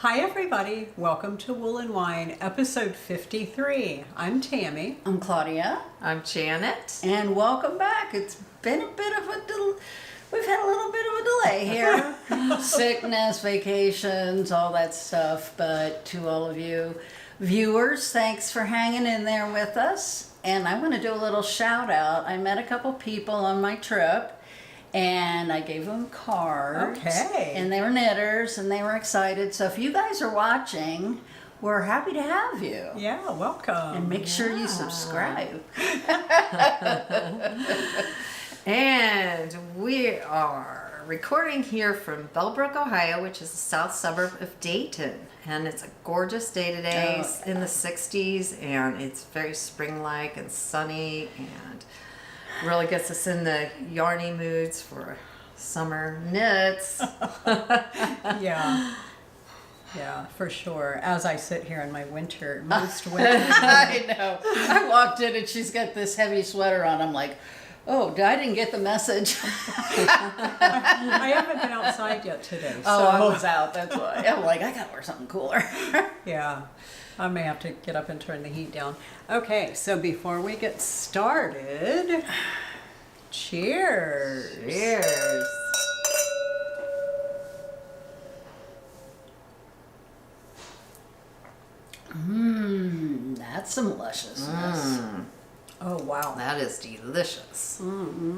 Hi everybody, welcome to Wool and Wine, episode 53. I'm Tammy. I'm Claudia. I'm Janet. And welcome back. It's been a bit of we've had a little bit of a delay here. Sickness, vacations, all that stuff. But to all of you viewers, thanks for hanging in there with us. And I want to do a little shout out. I met a couple people on my trip. And I gave them cards. Okay. And they were knitters and they were excited. So if you guys are watching, we're happy to have you. Yeah, welcome. And make sure you subscribe. And we are recording here from Bellbrook, Ohio, which is a south suburb of Dayton. And it's a gorgeous day today in the 60s. And it's very spring-like and sunny and really gets us in the yarny moods for summer knits. Yeah, for sure. As I sit here in my most winter. I know. I walked in and she's got this heavy sweater on. I'm like, oh, I didn't get the message. I haven't been outside yet today. So. Oh, I was out. That's why. I'm like, I gotta wear something cooler. Yeah, I may have to get up and turn the heat down. Okay, so before we get started, cheers. Cheers. That's some lusciousness. Oh, wow. That is delicious. Yum.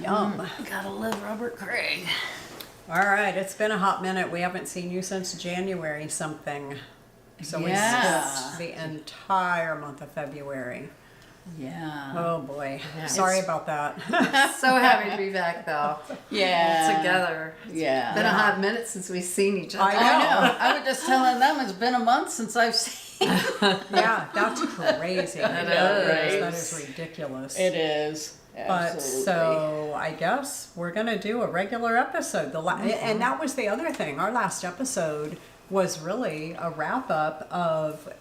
Gotta love Robert Craig. All right, it's been a hot minute. We haven't seen you since January something. So we skipped the entire month of February. Yeah. Oh boy. Yeah. Sorry about that. So happy to be back, though. Yeah. All together. Yeah. Been a hot minute since we've seen each other. I I know. I was just telling them it's been a month since I've seen. Yeah, that's crazy. That is ridiculous. It is. But Absolutely. so I guess we're gonna do a regular episode. And that was the other thing. Our last episode was really a wrap up of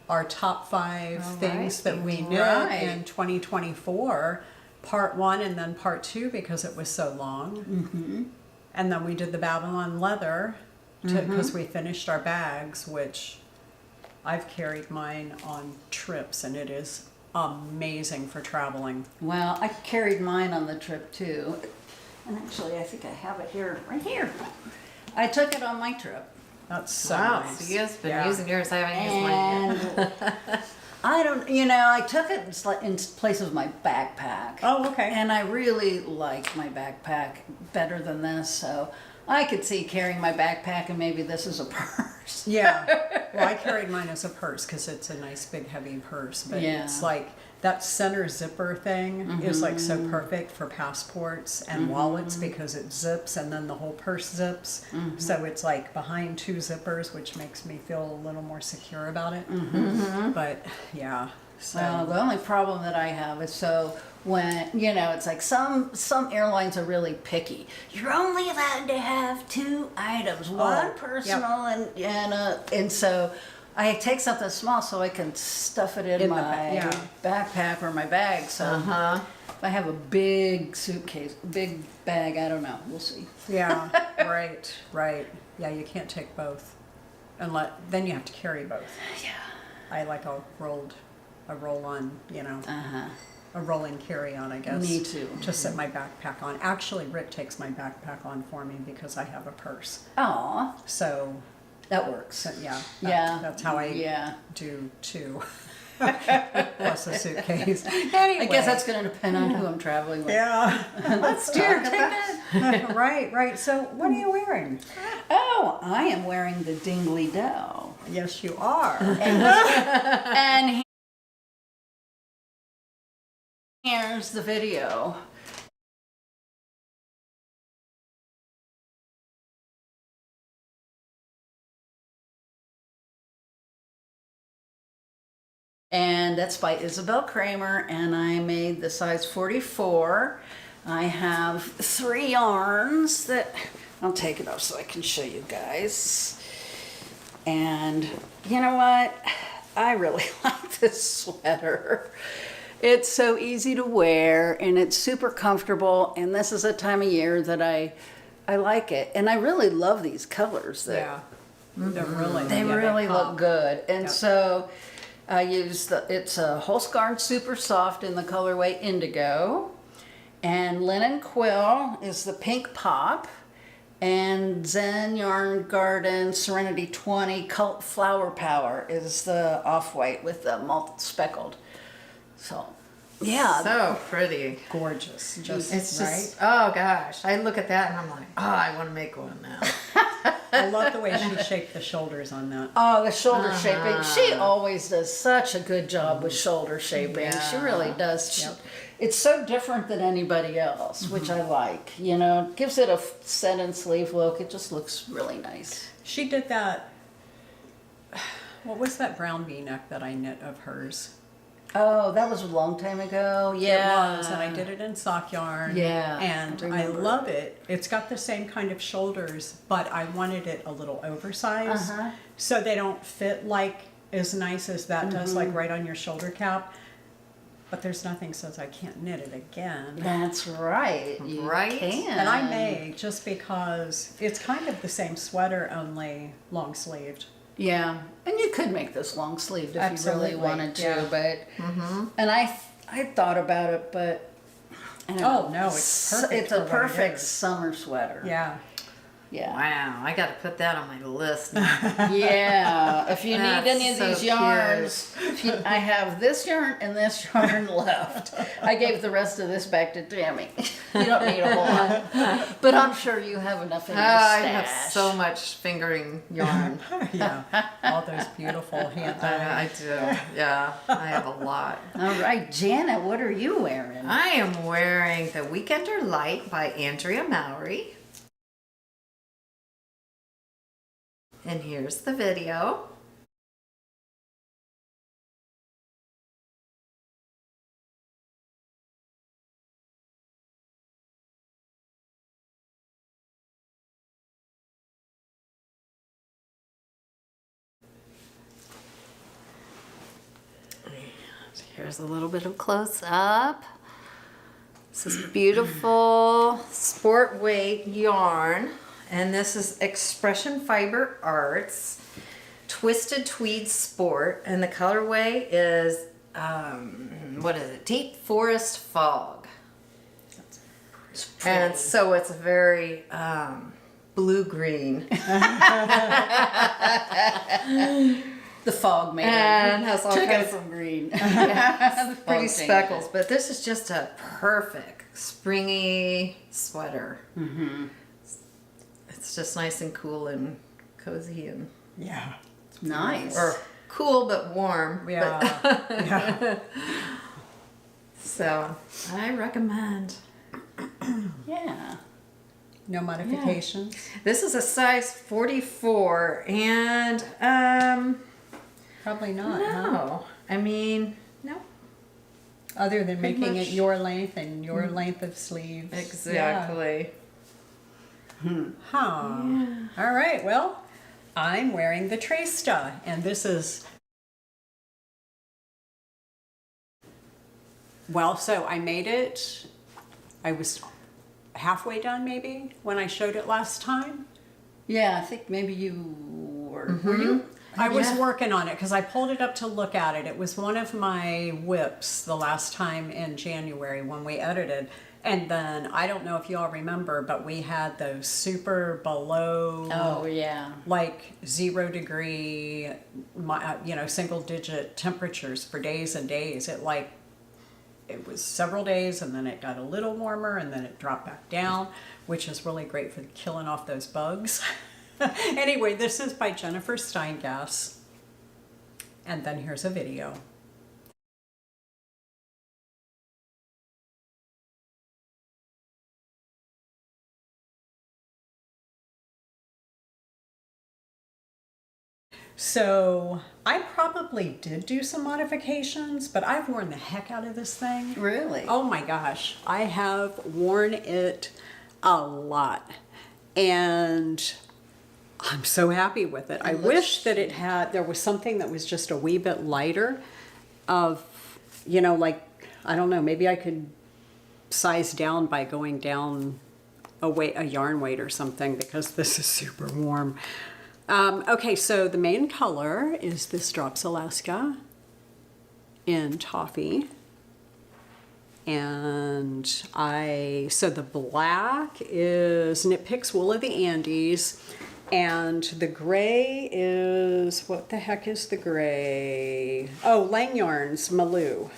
our top 5 things that we knit in 2024, part 1 and then part 2 because it was so long. Mm-hmm. And then we did the Babylon leather because we finished our bags, which I've carried mine on trips and it is amazing for traveling. Well, I carried mine on the trip too. And actually, I think I have it here, right here. I took it on my trip. That's so Wow, nice. so you guys been using yours. I haven't used mine yet. And I don't, I took it in place of my backpack. Oh, okay. And I really like my backpack better than this, so I could see carrying my backpack and maybe this is a purse. Yeah. Well, I carried mine as a purse because it's a nice big heavy purse. But it's like that center zipper thing is like so perfect for passports and wallets because it zips and then the whole purse zips. So it's like behind 2 zippers, which makes me feel a little more secure about it. But yeah. So Well, the only problem that I have is when, it's like some airlines are really picky. You're only allowed to have 2 items, one personal and so I take something small so I can stuff it in my backpack or my bag. So if I have a big suitcase, big bag, I don't know. We'll see. yeah, right. Yeah, you can't take both. Then you have to carry both. Yeah. I like a roll-on, a rolling carry-on, I guess. Me too. To sit my backpack on. Actually, Rick takes my backpack on for me because I have a purse. Aw, So, that works. that's how I do 2. Plus a suitcase. Anyway. I guess that's going to depend on who I'm traveling with. Yeah. Let's talk about it. Right. So, what are you wearing? Oh, I am wearing the Dingley Dell. Yes, you are. And here's the video. And that's by Isabell Kraemer, and I made the size 44. I have 3 yarns that I'll take it off so I can show you guys. And you know what? I really like this sweater. It's so easy to wear and it's super comfortable, and this is a time of year that I I like it. And I really love these colors. Yeah. They're really, They yeah, really pop. look good. And Yep. so I used it's a Holstgarn Supersoft in the colorway Indigo. And Linen Quill is the pink pop. And Zen Yarn Garden Serenity 20 Cult Flower Power is the off-white with the speckled. So, yeah. So pretty. Gorgeous. Just, It's right? just, oh gosh. I look at that and I'm like, oh, I want to make one now. I love the way she shaped the shoulders on that. Oh, the shoulder shaping. She always does such a good job with shoulder shaping. She Yeah. really does. Yep. It's so different than anybody else, which I like. You know, it gives it a set and sleeve look. It just looks really nice. She did that. What was that brown V-neck that I knit of hers? Oh, that was a long time ago. Yeah. It was, and I did it in sock yarn. Yeah, And I I remember. love it. It's got the same kind of shoulders, but I wanted it a little oversized. Uh-huh. So they don't fit like as nice as that does, Mm-hmm. like right on your shoulder cap. But there's nothing says I can't knit it again. That's right. You Right? can. And I may, just because it's kind of the same sweater, only long sleeved. Yeah, and you could make this long sleeved if Absolutely, you really wanted to, yeah. but and I thought about it, but I don't Oh, know. no, it's perfect It's for a what it perfect is. summer sweater. Yeah. Yeah. Wow, I got to put that on my list now. Yeah. If you need That's any of so these yarns, I have this yarn and this yarn left. I gave the rest of this back to Tammi. You don't need a whole lot, but I'm sure you have enough in your I stash. have so much fingering yarn. Yeah. All those beautiful hand I do. Yeah, I have a lot. All right, Janet, what are you wearing? I am wearing the Weekender Light by Andrea Mowry. And here's the video. And here's a little bit of close up. This is beautiful sport weight yarn. And this is Expression Fiber Arts Twisted Tweed Sport. And the colorway is, what is it? Deep Forest Fog. And so it's a very blue-green. The fog made And it. has all Took it kinds from green. pretty changed speckles. But this is just a perfect springy sweater. It's just nice and cool and cozy and Yeah. Nice. or cool but warm. Yeah. Yeah. So I recommend. Yeah. No modifications. This is a size 44 and Probably not, huh? no. I mean, no. Other than Pretty making much. it your length and your length of sleeves. Exactly. Yeah. Huh. All right. Well, I'm wearing the Tresta, and this is. Well, so I made it. I was halfway done, maybe, when I showed it last time. Yeah, I think maybe you were. Were you? I was Yeah. working on it because I pulled it up to look at it. It was one of my whips the last time in January when we edited. And then, I don't know if you all remember, but we had those super below, Oh, yeah. like 0 degree, single digit temperatures for days and days. It was several days, and then it got a little warmer, and then it dropped back down, which is really great for killing off those bugs. Anyway, this is by Jennifer Steingass. And then here's a video. So I probably did do some modifications, but I've worn the heck out of this thing. Really? Oh my gosh, I have worn it a lot. And I'm so happy with it. I wish that there was something that was just a wee bit lighter of, I don't know, maybe I could size down by going down a yarn weight or something because this is super warm. Okay, so the main color is this Drops Alaska in Toffee. And so the black is Knit Picks Wool of the Andes. And the gray is, what the heck is the gray? Oh, Lang Yarns, Malou.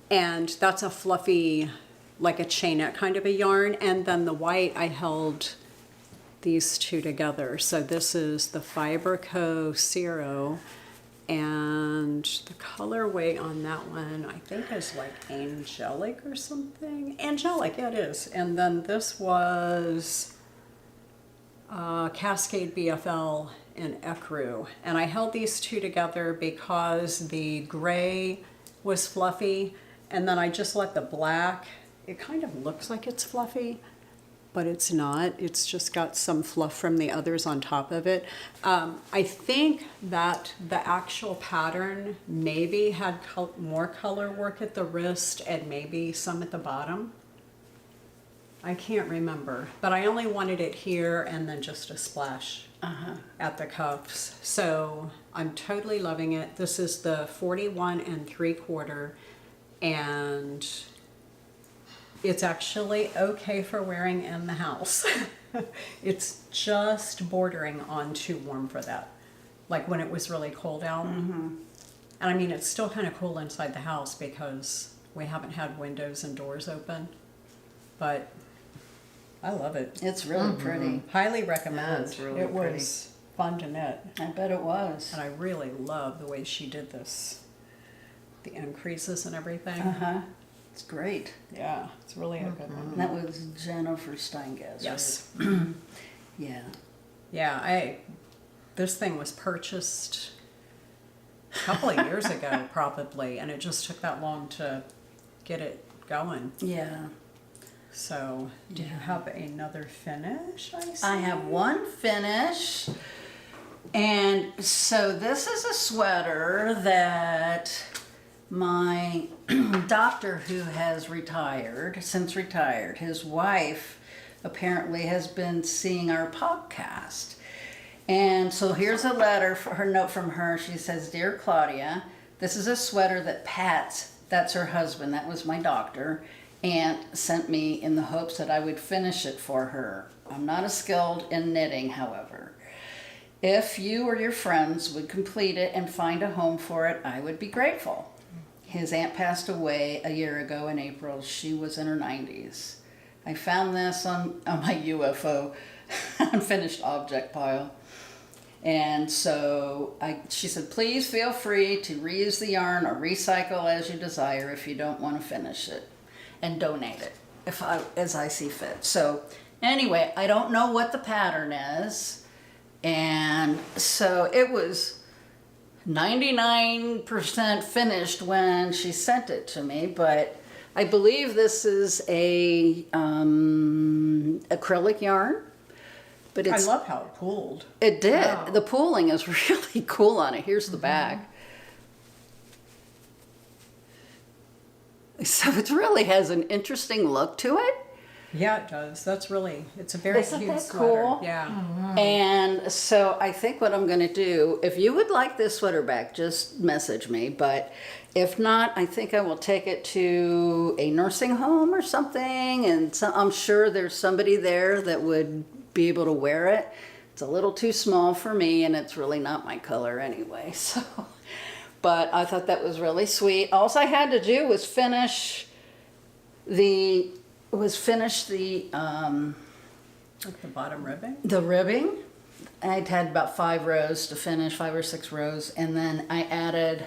And that's a fluffy, like a chainette kind of a yarn. And then the white, I held these two together. So this is the Fiberco Zero. And the colorway on that one, I think is like Angelic or something. Angelic, yeah, it is. And then this was Cascade BFL in Ecru. And I held these two together because the gray was fluffy, and then I just let the black, it kind of looks like it's fluffy, but it's not. It's just got some fluff from the others on top of it. I think that the actual pattern maybe had more color work at the wrist and maybe some at the bottom. I can't remember, but I only wanted it here and then just a splash at the cuffs. So I'm totally loving it. This is the 41 3/4, and it's actually okay for wearing in the house. It's just bordering on too warm for that. Like when it was really cold out. And I mean, it's still kind of cool inside the house because we haven't had windows and doors open, but I love it. It's really pretty. Highly recommend. It's really it was fun to knit. I bet it was. And I really love the way she did this. The increases and everything. It's great. Yeah, it's really a good one. And that was Jennifer Steingas. Yes. Right? Yeah. Yeah, this thing was purchased a couple of years ago probably, and it just took that long to get it going. Yeah. So, do you have another finish? I have one finish. And so this is a sweater that my doctor, who has since retired, his wife apparently has been seeing our podcast. And so here's a note from her. She says, "Dear Claudia, this is a sweater that Pat, that's her husband, that was my doctor, and sent me in the hopes that I would finish it for her. I'm not as skilled in knitting, however. If you or your friends would complete it and find a home for it, I would be grateful. His aunt passed away a year ago in April. She was in her 90s. I found this on my UFO unfinished object pile. And so she said, please feel free to reuse the yarn or recycle as you desire if you don't want to finish it, and donate it as I see fit. So anyway, I don't know what the pattern is. And so it was 99% finished when she sent it to me, but I believe this is a acrylic yarn. But I love how it pooled. It did. Wow. The pooling is really cool on it. Here's the back. So it really has an interesting look to it. Yeah, it does. It's a very Isn't cute that sweater. cool? Yeah. And so I think what I'm going to do, if you would like this sweater back, just message me. But if not, I think I will take it to a nursing home or something. And I'm sure there's somebody there that would be able to wear it. It's a little too small for me, and it's really not my color anyway. So, but I thought that was really sweet. All I had to do was finish the Like the bottom ribbing? The ribbing. I'd had about 5 rows to finish, 5 or 6 rows, and then I added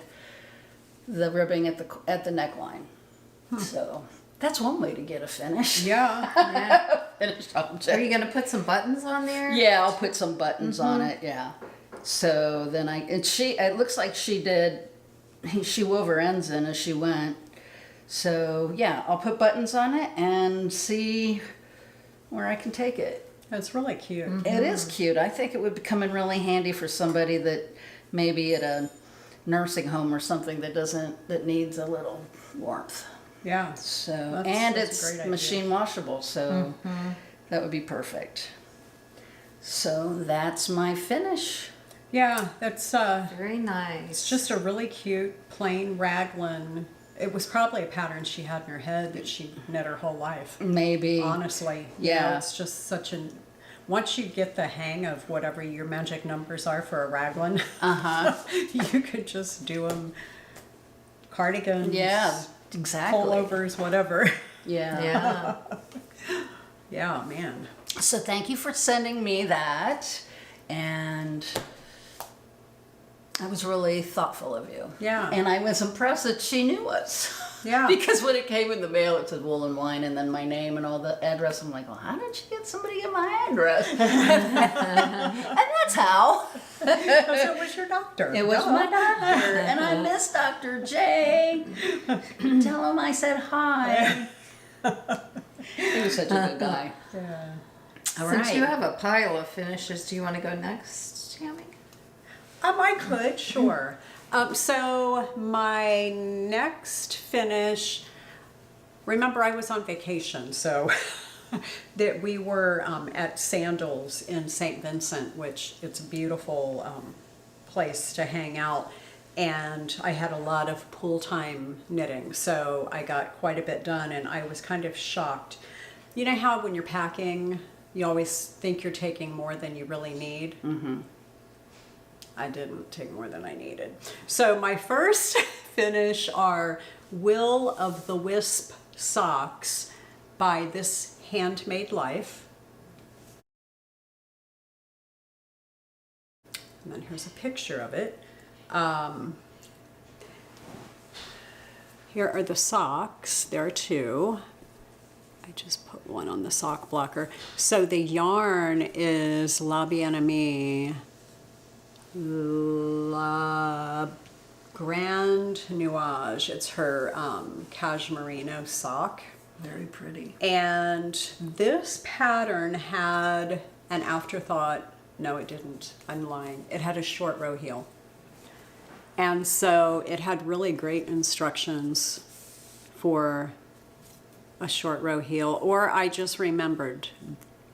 the ribbing at the neckline. So that's one way to get a finish. Yeah. Finished object. Are you going to put some buttons on there? Yeah, I'll put some buttons on it. Yeah. So then it looks like she wove her ends in as she went. So yeah, I'll put buttons on it and see where I can take it. It's really cute. Mm-hmm. It is cute. I think it would come in really handy for somebody that maybe at a nursing home or something that needs a little warmth. Yeah. So, That's and a it's great idea. machine washable, so that would be perfect. So that's my finish. Yeah, that's Very nice. it's just a really cute plain raglan. It was probably a pattern she had in her head that she knit her whole life. Maybe. Honestly. You know, Yeah. it's just such an once you get the hang of whatever your magic numbers are for a raglan, you could just do them cardigans, Yeah, exactly. pullovers, whatever. Yeah. Yeah. Yeah, man. So thank you for sending me that. And I was really thoughtful of you. Yeah. And I was impressed that she knew us. Yeah. Because when it came in the mail, it said Wool and Wine and then my name and all the address. I'm like, well, how did she get somebody in my address? And that's how. Because it was your doctor. It was Duh. my doctor. And I miss Dr. J. Tell him I said hi. He was such a good guy. Yeah. All Since right. you have a pile of finishes, do you want to go next, Tammy? I could, sure. So my next finish, remember I was on vacation, so that we were at Sandals in St. Vincent, which it's a beautiful place to hang out. And I had a lot of pool time knitting, so I got quite a bit done, and I was kind of shocked. You know how when you're packing, you always think you're taking more than you really need? Mm-hmm. I didn't take more than I needed. So my first finish are Will of the Wisp socks by This Handmade Life. And then here's a picture of it. Here are the socks. There are two. I just put one on the sock blocker. So the yarn is La Bien-Aimée, La Grande Nuage. It's her cashmerino sock. Very pretty. And this pattern had an afterthought. No, it didn't. I'm lying. It had a short row heel. And so it had really great instructions for a short row heel, or I just remembered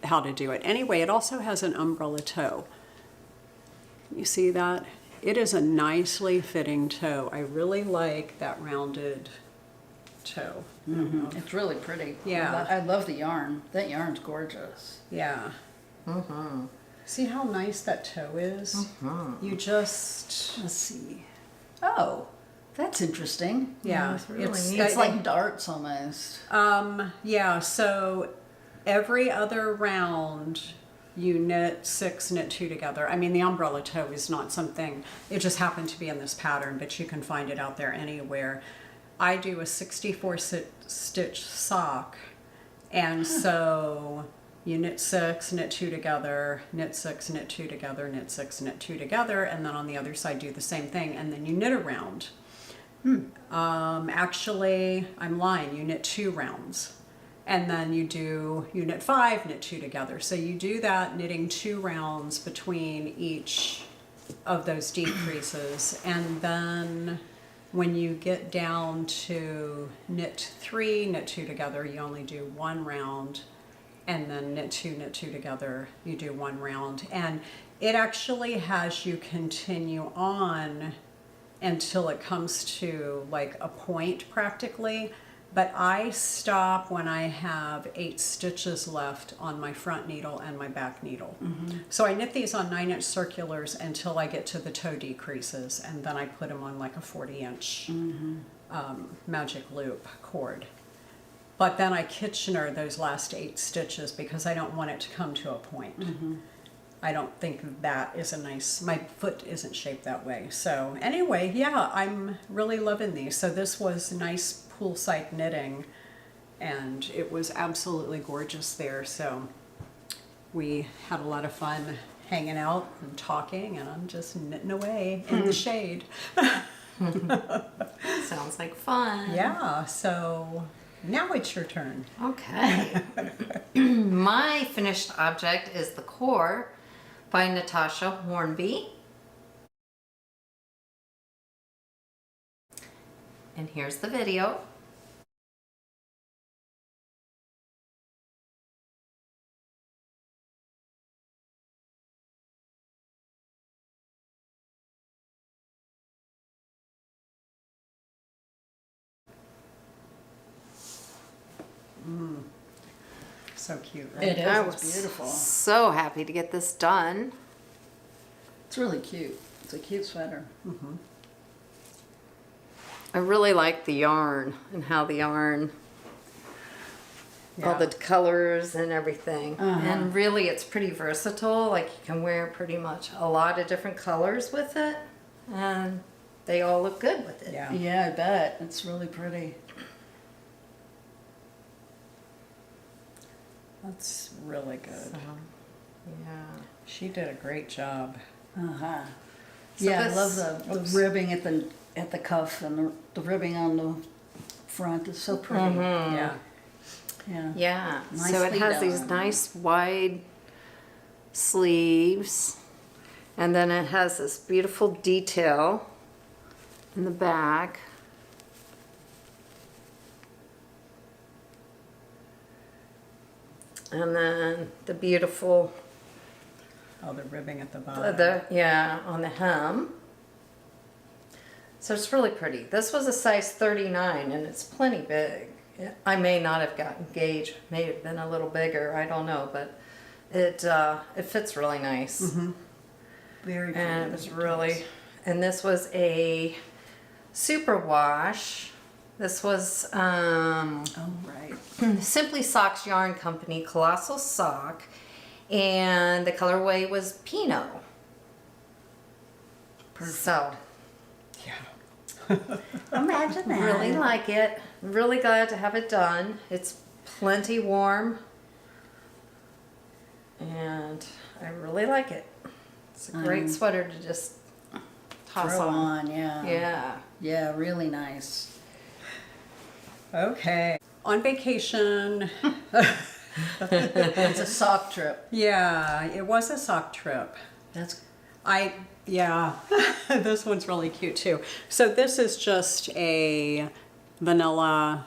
how to do it. Anyway, it also has an umbrella toe. You see that? It is a nicely fitting toe. I really like that rounded toe. Mm-hmm. It's really pretty. Yeah. I love the yarn. That yarn's gorgeous. Yeah. Mm-hmm. See how nice that toe is? Mm-hmm. You just... Let's see. Oh, that's interesting. Yeah. it's really neat. It's like darts almost. Yeah, so every other round you knit 6, knit 2 together. I mean, the umbrella toe is not something, it just happened to be in this pattern, but you can find it out there anywhere. I do a 64 stitch sock, and so you knit 6, knit 2 together, knit 6, knit 2 together, knit 6, knit 2 together, and then on the other side do the same thing, and then you knit a round. Actually, I'm lying, you knit 2 rounds. And then you knit 5, knit 2 together. So you do that knitting 2 rounds between each of those decreases. And then when you get down to knit 3, knit 2 together, you only do 1 round. And then knit 2 together, you do 1 round. And it actually has you continue on until it comes to like a point practically. But I stop when I have 8 stitches left on my front needle and my back needle. Mm-hmm. So I knit these on 9-inch circulars until I get to the toe decreases, and then I put them on like a 40-inch magic loop cord. But then I Kitchener those last 8 stitches because I don't want it to come to a point. Mm-hmm. I don't think that is a nice, my foot isn't shaped that way. So anyway, yeah, I'm really loving these. So this was nice poolside knitting, and it was absolutely gorgeous there. So we had a lot of fun hanging out and talking, and I'm just knitting away in the shade. Sounds like fun. Yeah, so now it's your turn. Okay. My finished object is the core by Natasja Hornby. And here's the video. So cute, right? It is. I It's was beautiful. so happy to get this done. It's really cute. It's a cute sweater. I really like the yarn and how the yarn, all Yeah. the colors and everything. Uh-huh. And really it's pretty versatile. Like you can wear pretty much a lot of different colors with it. And they all look good with it. Yeah. Yeah, I bet. It's really pretty. That's really good. So, yeah. She did a great job. Uh-huh. So Yeah, this- I love the ribbing at the cuff and the ribbing on the front. It's so pretty. Yeah. Yeah. Yeah, so it Nicely has these done. nice wide sleeves, and then it has this beautiful detail in the back. And then the beautiful, Oh, the ribbing at the bottom. on the hem. So it's really pretty. This was a size 39 and it's plenty big. I may not have gotten gauge, may have been a little bigger, I don't know, but it fits really nice. Very pretty. And it was really, and this was a super wash. This was Oh, right. Simply Socks Yarn Company Colossal Sock, and the colorway was Pinot. So, Yeah. Imagine that. really like it. Really glad to have it done. It's plenty warm, and I really like it. It's a great sweater to just toss Throw on. on, yeah. Yeah. Yeah, really nice. Okay. On vacation. It's a sock trip. Yeah, it was a sock trip. Yeah, this one's really cute too. So this is just a vanilla,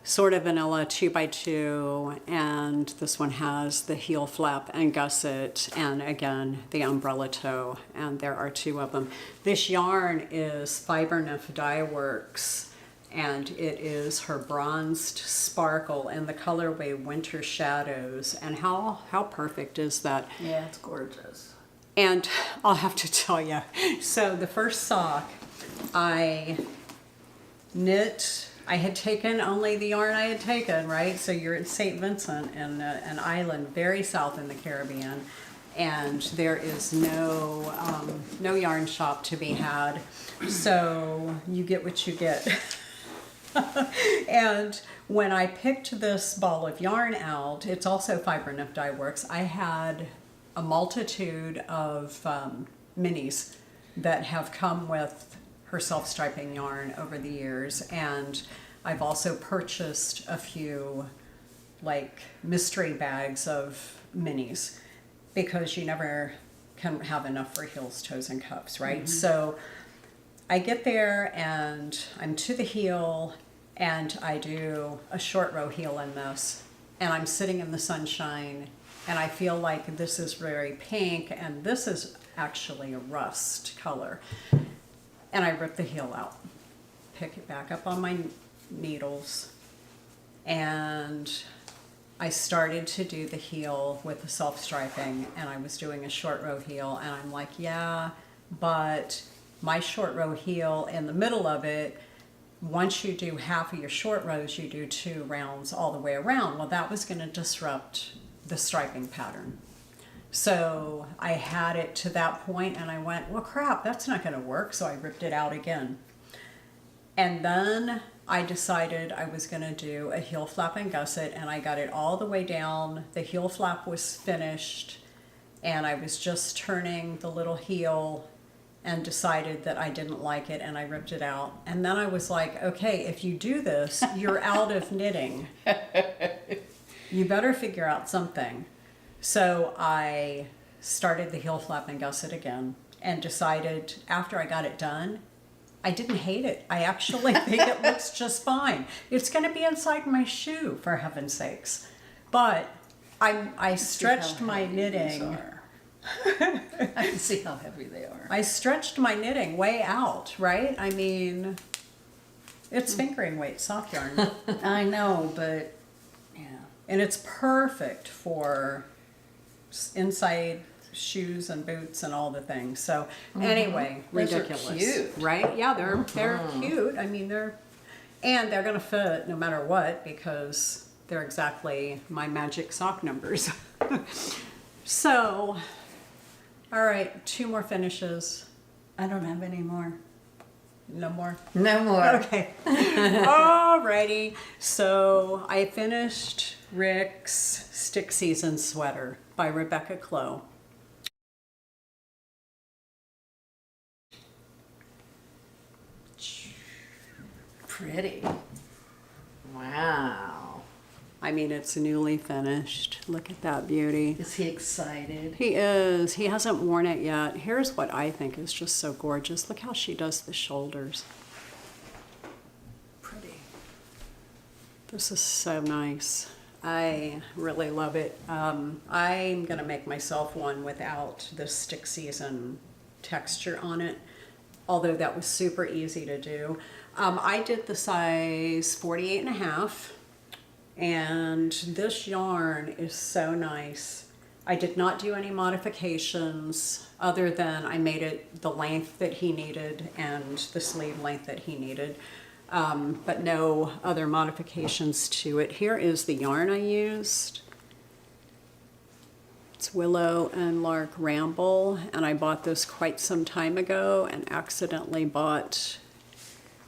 sort of vanilla 2x2, and this one has the heel flap and gusset, and again, the umbrella toe, and there are two of them. This yarn is Fiber Nymph Dye Works, and it is her bronzed sparkle in the colorway Winter Shadows, and how perfect is that? Yeah, it's gorgeous. And I'll have to tell you, so the first sock I knit, I had taken only the yarn I had taken, right? So you're in St. Vincent, in an island very south in the Caribbean, and there is no yarn shop to be had. So you get what you get. And when I picked this ball of yarn out, it's also Fiber Nymph Dye Works, I had a multitude of minis that have come with her self-striping yarn over the years, and I've also purchased a few like mystery bags of minis because you never can have enough for heels, toes, and cuffs, right? So I get there and I'm to the heel and I do a short row heel in this, and I'm sitting in the sunshine, and I feel like this is very pink and this is actually a rust color. And I rip the heel out, pick it back up on my needles, and I started to do the heel with the self-striping, and I was doing a short row heel, and I'm like, yeah, but my short row heel in the middle of it, once you do half of your short rows, you do 2 rounds all the way around. Well, that was going to disrupt the striping pattern. So I had it to that point and I went, well, crap, that's not going to work. So I ripped it out again. And then I decided I was going to do a heel flap and gusset, and I got it all the way down. The heel flap was finished, and I was just turning the little heel and decided that I didn't like it, and I ripped it out. And then I was like, okay, if you do this, you're out of knitting. You better figure out something. So I started the heel flap and gusset again and decided after I got it done, I didn't hate it. I actually think it looks just fine. It's going to be inside my shoe, for heaven's sakes. But I stretched my knitting. I can see how heavy they are. I stretched my knitting way out, right? I mean, it's fingering weight sock yarn. I know, but yeah. And it's perfect for inside shoes and boots and all the things. So anyway, Those are ridiculous. cute. Right? Yeah, they're cute. I mean, they're going to fit no matter what because they're exactly my magic sock numbers. So, all right, 2 more finishes. I don't have any more. No more? No more. Okay. Alrighty. So I finished Rick's Stick Season Sweater by Rebecca Clow. Pretty. Wow. I mean, it's newly finished. Look at that beauty. Is he excited? He is. He hasn't worn it yet. Here's what I think is just so gorgeous. Look how she does the shoulders. Pretty. This is so nice. I really love it. I'm going to make myself one without the Stick Season texture on it, although that was super easy to do. I did the size 48.5. And this yarn is so nice. I did not do any modifications other than I made it the length that he needed and the sleeve length that he needed, but no other modifications to it. Here is the yarn I used. It's Willow and Lark Ramble, and I bought this quite some time ago and accidentally bought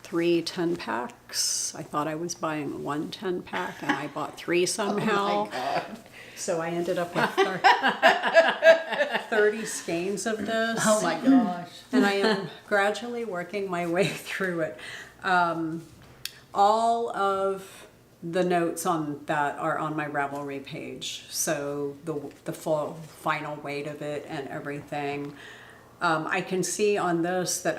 3 10-packs. I thought I was buying 1 10-pack and I bought 3 somehow. Oh my God. So I ended up with 30 skeins of this. Oh my gosh. And I am gradually working my way through it. All of the notes on that are on my Ravelry page. So the full final weight of it and everything. I can see on this that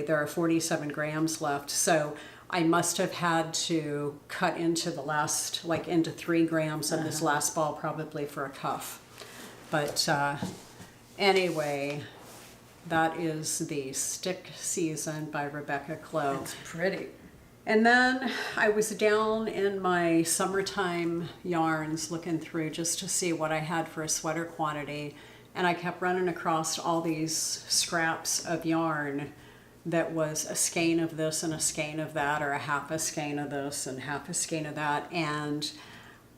there are 47 grams left, so I must have had to cut into the last, like into 3 grams of this last ball probably for a cuff. But anyway, that is the Stick Season by Rebecca Clow. It's pretty. And then I was down in my summertime yarns looking through just to see what I had for a sweater quantity. And I kept running across all these scraps of yarn that was a skein of this and a skein of that, or a half a skein of this and half a skein of that. And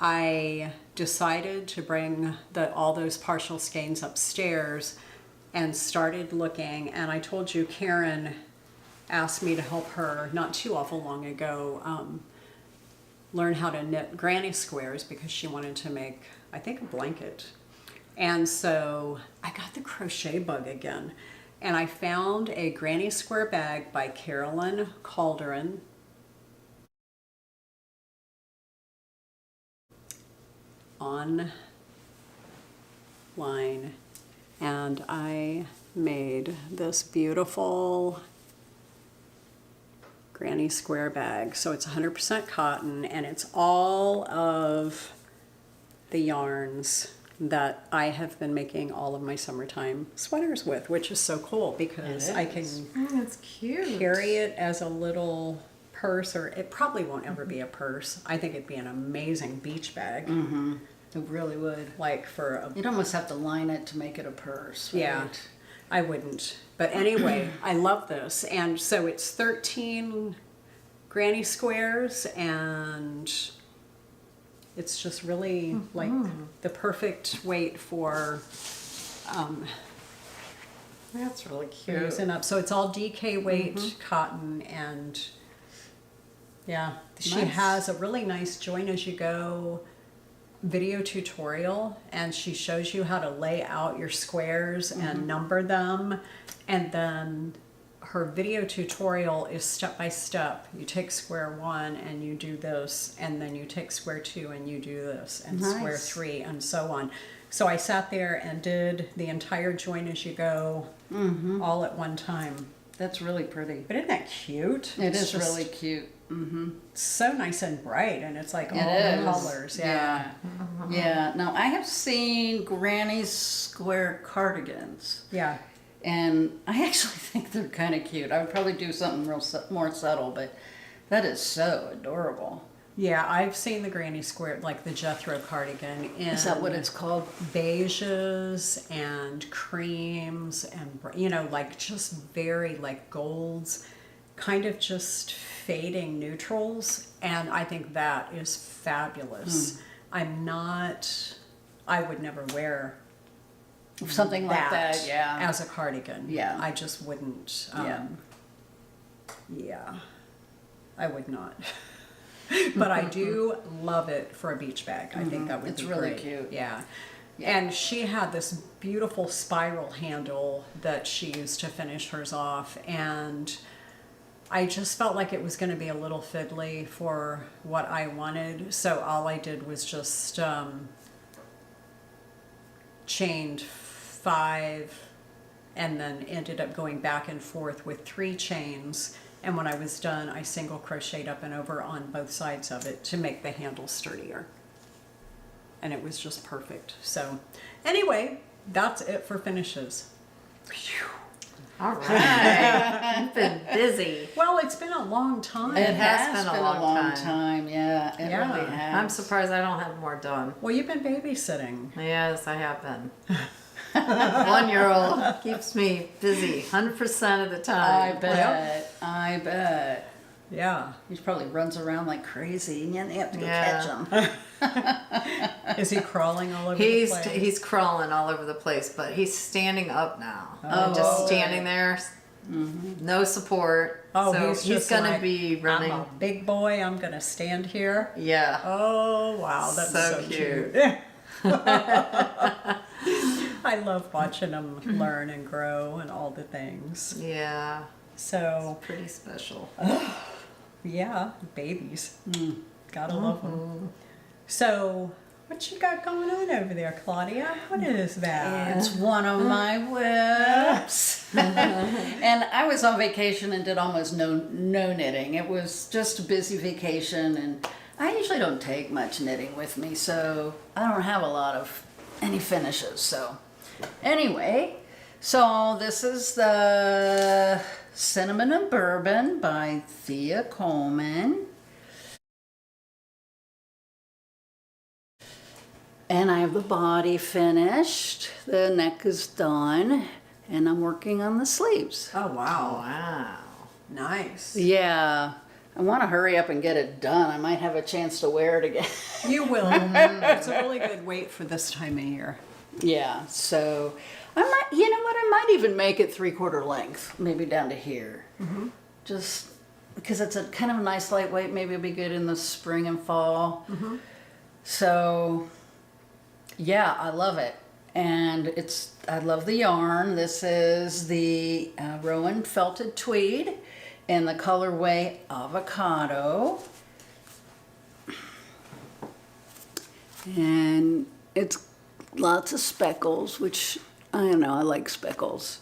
I decided to bring all those partial skeins upstairs and started looking. And I told you Karen asked me to help her not too awful long ago learn how to knit granny squares because she wanted to make, I think, a blanket. And so I got the crochet bug again, and I found a granny square bag by Carolyn Calderon. Online, and I made this beautiful granny square bag. So it's 100% cotton, and it's all of the yarns that I have been making all of my summertime sweaters with, which is so cool because I can That's cute. carry it as a little purse, or it probably won't ever be a purse. I think it'd be an amazing beach bag. Mm-hmm. It really would. Like for a... You'd almost have to line it to make it a purse, right? Yeah, I wouldn't. But anyway, I love this. And so it's 13 granny squares, and it's just really like the perfect weight for That's really cute. using up. So it's all DK weight cotton, and yeah, she Nice. has a really nice join as you go video tutorial, and she shows you how to lay out your squares and number them, and then her video tutorial is step by step. You take square 1 and you do this, and then you take square 2 and you do this, and square Nice. 3, and so on. So I sat there and did the entire join as you go all at one time. That's really pretty. But isn't that cute? It It's is just really cute. Mm-hmm. so nice and bright, and it's like all It the is. colors. Yeah. Yeah. Now, I have seen granny square cardigans, Yeah. and I actually think they're kind of cute. I would probably do something real more subtle, but that is so adorable. Yeah, I've seen the granny square, like the Jethro cardigan in Is that what it's called? beiges and creams and, you know, like just very like golds, kind of just fading neutrals. And I think that is fabulous. I would never wear Something like that, yeah. as a cardigan. Yeah. I just wouldn't. Yeah, I would not. But I do love it for a beach bag. I think that would be really great. cute. Yeah. And she had this beautiful spiral handle that she used to finish hers off, and I just felt like it was going to be a little fiddly for what I wanted. So all I did was just chained 5 and then ended up going back and forth with 3 chains. And when I was done, I single crocheted up and over on both sides of it to make the handle sturdier. And it was just perfect. So anyway, that's it for finishes. All right. You've been busy. Well, it's been a long time. It has been been a a long long time. time. Yeah, it Yeah. really has. I'm surprised I don't have more done. Well, you've been babysitting. Yes, I have been. 1-year-old keeps me busy 100% of the I time. bet. I bet. Yeah. He probably runs around like crazy, and you have to go Yeah. catch him. Is he crawling all over the place? He's crawling all over the place, but he's standing up now. Oh, Just standing there, no support. Oh, so he's just gonna like, be running. I'm a big boy. I'm gonna stand here. Yeah. Oh wow, that's so, So cute. cute. I love watching them learn and grow and all the things. Yeah. So Pretty special. yeah, babies. Gotta love them. So what you got going on over there, Claudia? What is that? It's one of my whips. And I was on vacation and did almost no knitting. It was just a busy vacation, and I usually don't take much knitting with me, so I don't have a lot of any finishes. So anyway, so this is the Cinnamon and Bourbon by Thea Colman. And I have the body finished, the neck is done, and I'm working on the sleeves. Oh wow, Wow. nice. Yeah, I want to hurry up and get it done. I might have a chance to wear it again. You will. It's a really good weight for this time of year. Yeah, so I might, you know what, I might even make it 3/4 length, maybe down to here. Just because it's a kind of a nice lightweight, maybe it'll be good in the spring and fall. So yeah, I love it. And I love the yarn. This is the Rowan Felted Tweed in the colorway Avocado. And it's lots of speckles, which I don't know, I like speckles.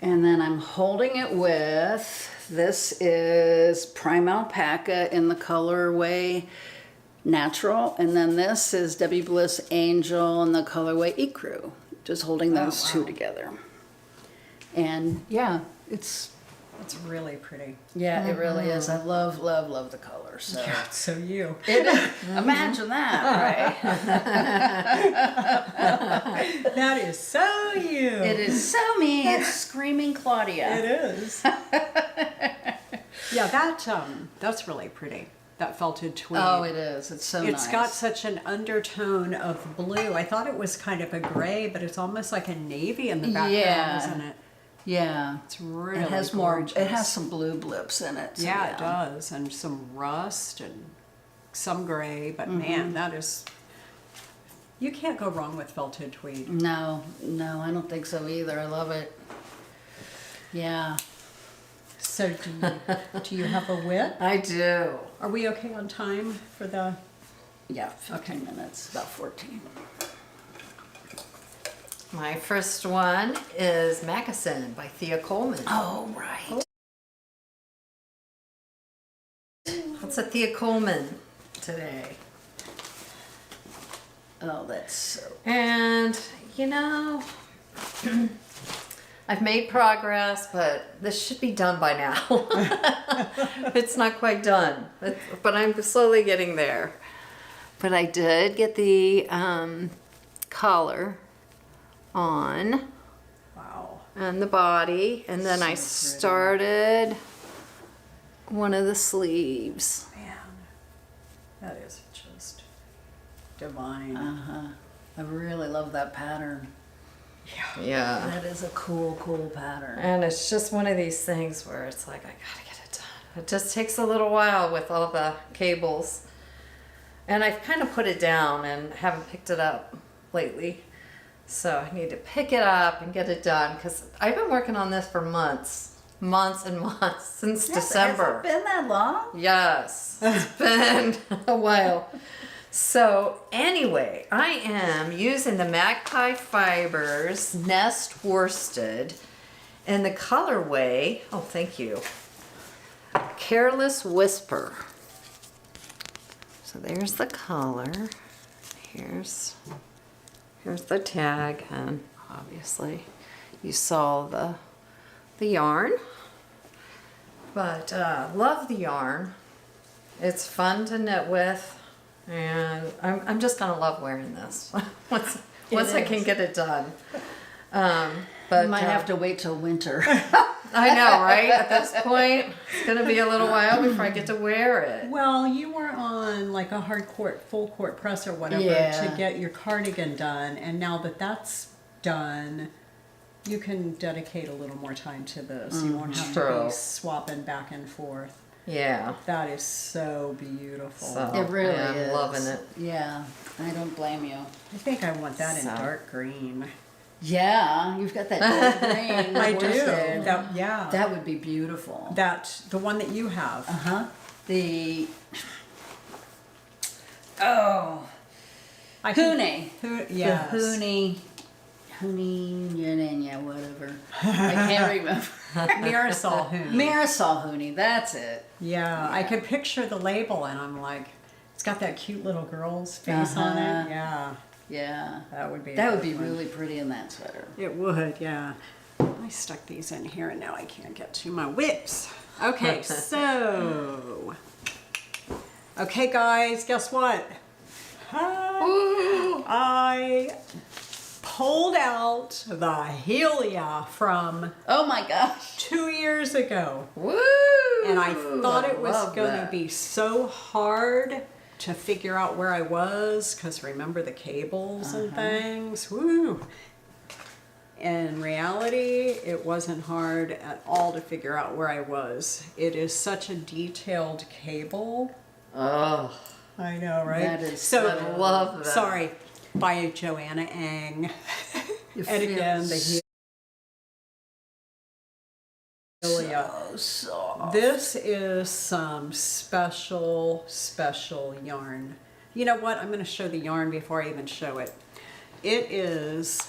And then I'm holding it with, this is Prime Alpaca in the colorway Natural, and then this is Debbie Bliss Angel in the colorway Ecru. Just holding those two together. And yeah, it's really pretty. yeah, it really is. I love, love, love the color. So Yeah, so you. it is. Imagine that, right? That is so you. It is so me. It's screaming Claudia. It is. Yeah, that's really pretty. That felted tweed. Oh, it is. It's so nice. It's got such an undertone of blue. I thought it was kind of a gray, but it's almost like a navy in the background, Yeah. isn't it? Yeah. It's really It has gorgeous. more. It has some blue blips in it. So Yeah, it does, and some rust and some gray. But man, that is. You can't go wrong with felted tweed. No, I don't think so either. I love it. Yeah. So do you have a whip? I do. Are we okay on time for the? Yeah, 15 minutes, about 14. My first one is Mackeson by Thea Colman. Oh, right. That's a Thea Colman today. Oh, that's so. And, you know, I've made progress, but this should be done by now. It's not quite done, but I'm slowly getting there. But I did get the collar on. Wow. And the body, and then I started one of the sleeves. Man, that is just divine. I really love that pattern. Yeah. That is a cool pattern. And it's just one of these things where it's like, I gotta get it done. It just takes a little while with all the cables. And I've kind of put it down and haven't picked it up lately. So I need to pick it up and get it done because I've been working on this for months and months, since December. Has it been that long? Yes, it's been a while. So anyway, I am using the Magpie Fibers Nest Worsted in the colorway, oh thank you, Careless Whisper. So there's the color. Here's the tag, and obviously you saw the yarn. But love the yarn. It's fun to knit with. And I'm just gonna love wearing this once I can get it done. But You might have to wait till winter. I know, right? At this point, it's gonna be a little while before I get to wear it. Well, you were on like a full court press or whatever to get your cardigan done, and now that that's done, you can dedicate a little more time to this. You won't have to be swapping back and forth. Yeah. That is so beautiful. So, It really I'm is. loving it. Yeah, I don't blame you. I think I want that in dark green. Yeah, you've got that gold green. I do. worsted. Yeah. That would be beautiful. The one that you have. The I Hune. Yes. The Hune, yeah, whatever. I can't remember. Mirasol Hoon. Marisol Hune, that's it. Yeah, I could picture the label, and I'm like, it's got that cute little girl's face on it. Yeah, Yeah. that would be. That would be really pretty in that sweater. It would, yeah. I stuck these in here, and now I can't get to my whips. Okay, so. Okay, guys, guess what? I pulled out the Helia from Oh my gosh. 2 years ago. Woo! And I thought it was love going to that. be so hard to figure out where I was, because remember the cables and things? Woo! In reality, it wasn't hard at all to figure out where I was. It is such a detailed cable. Oh, I know, right? That is so. I love that. Sorry, by Joanna Ang. And again, the Helia. So soft. This is some special yarn. You know what? I'm going to show the yarn before I even show it. It is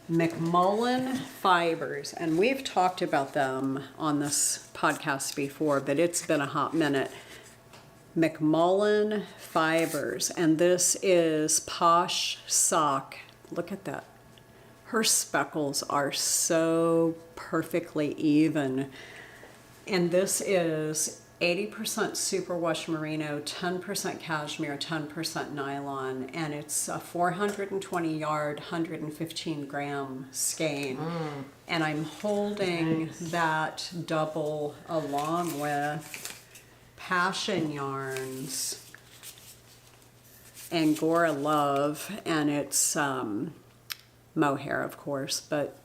McMullen Fibers, and we've talked about them on this podcast before, but it's been a hot minute. McMullen Fibers, and this is Posh Sock. Look at that. Her speckles are so perfectly even. And this is 80% superwash merino, 10% cashmere, 10% nylon, and it's a 420 yard, 115 gram skein. And I'm holding that double along with Passion Yarns Angora Love, and it's mohair, of course, but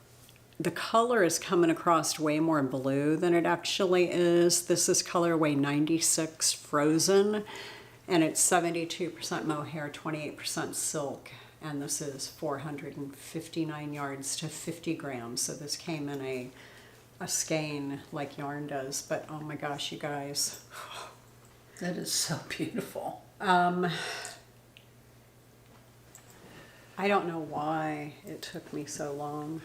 the color is coming across way more blue than it actually is. This is colorway 96 Frozen, and it's 72% mohair, 28% silk, and this is 459 yards to 50 grams. So this came in a skein like yarn does, but oh my gosh, you guys. That is so beautiful. I don't know why it took me so long.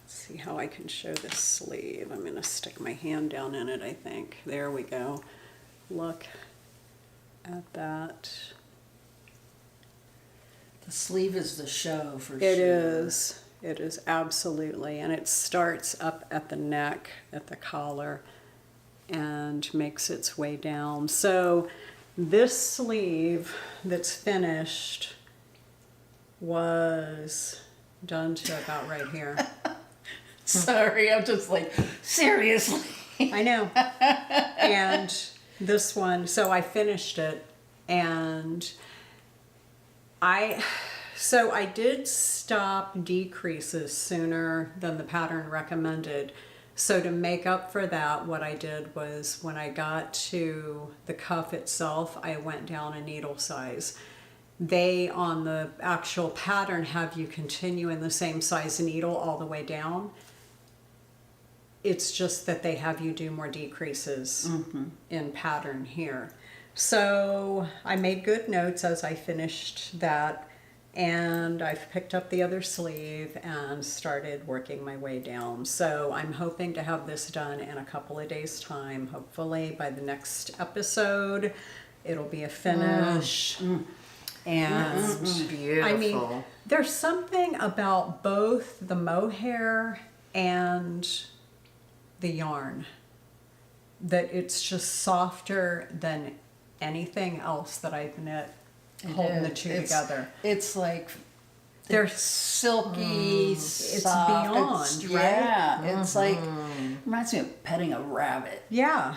Let's see how I can show this sleeve. I'm going to stick my hand down in it, I think. There we go. Look at that. The sleeve is the show for sure. It is. It is absolutely, and it starts up at the neck, at the collar, and makes its way down. So this sleeve that's finished was done to about right here. Sorry, I'm just like, seriously. I know. And this one, so I finished it, and I did stop decreases sooner than the pattern recommended. So to make up for that, what I did was when I got to the cuff itself, I went down a needle size. They, on the actual pattern, have you continue in the same size needle all the way down. It's just that they have you do more decreases in pattern here. So I made good notes as I finished that, and I've picked up the other sleeve and started working my way down. So I'm hoping to have this done in a couple of days' time. Hopefully by the next episode, it'll be a finish. And Beautiful. I mean, there's something about both the mohair and the yarn that it's just softer than anything else that I've knit, holding the two together. It's like They're silky, it's soft. beyond, right? Yeah, it's like, reminds me of petting a rabbit. Yeah.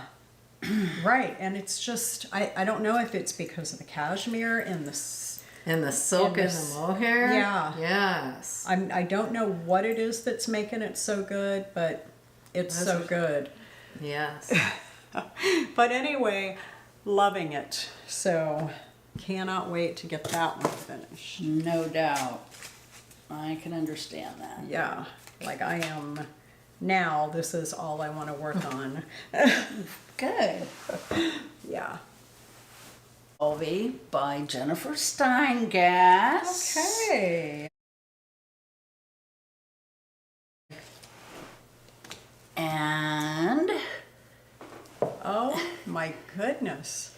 Right. And it's just, I don't know if it's because of the cashmere and the silk and the mohair. Yeah. Yes. I don't know what it is that's making it so good, but it's so good. Yes. But anyway, loving it. So cannot wait to get that one finished. No doubt. I can understand that. Yeah. Like I am now, this is all I want to work on. Good. Yeah. Olvie by Jennifer Steingass. Okay. And Oh my goodness.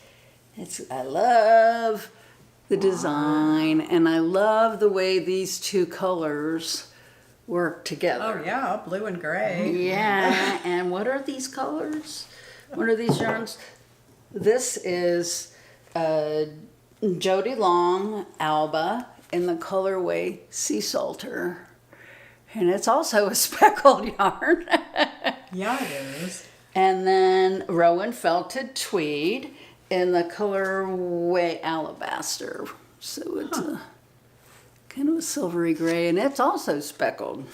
I love the design, and I love the way these two colors work together. Oh yeah, blue and gray. Yeah, and what are these colors? What are these yarns? This is Jody Long Alba in the colorway Sea Salter. And it's also a speckled yarn. Yeah, it is. And then Rowan Felted Tweed in the colorway Alabaster. So it's a kind of a silvery gray, and it's also speckled.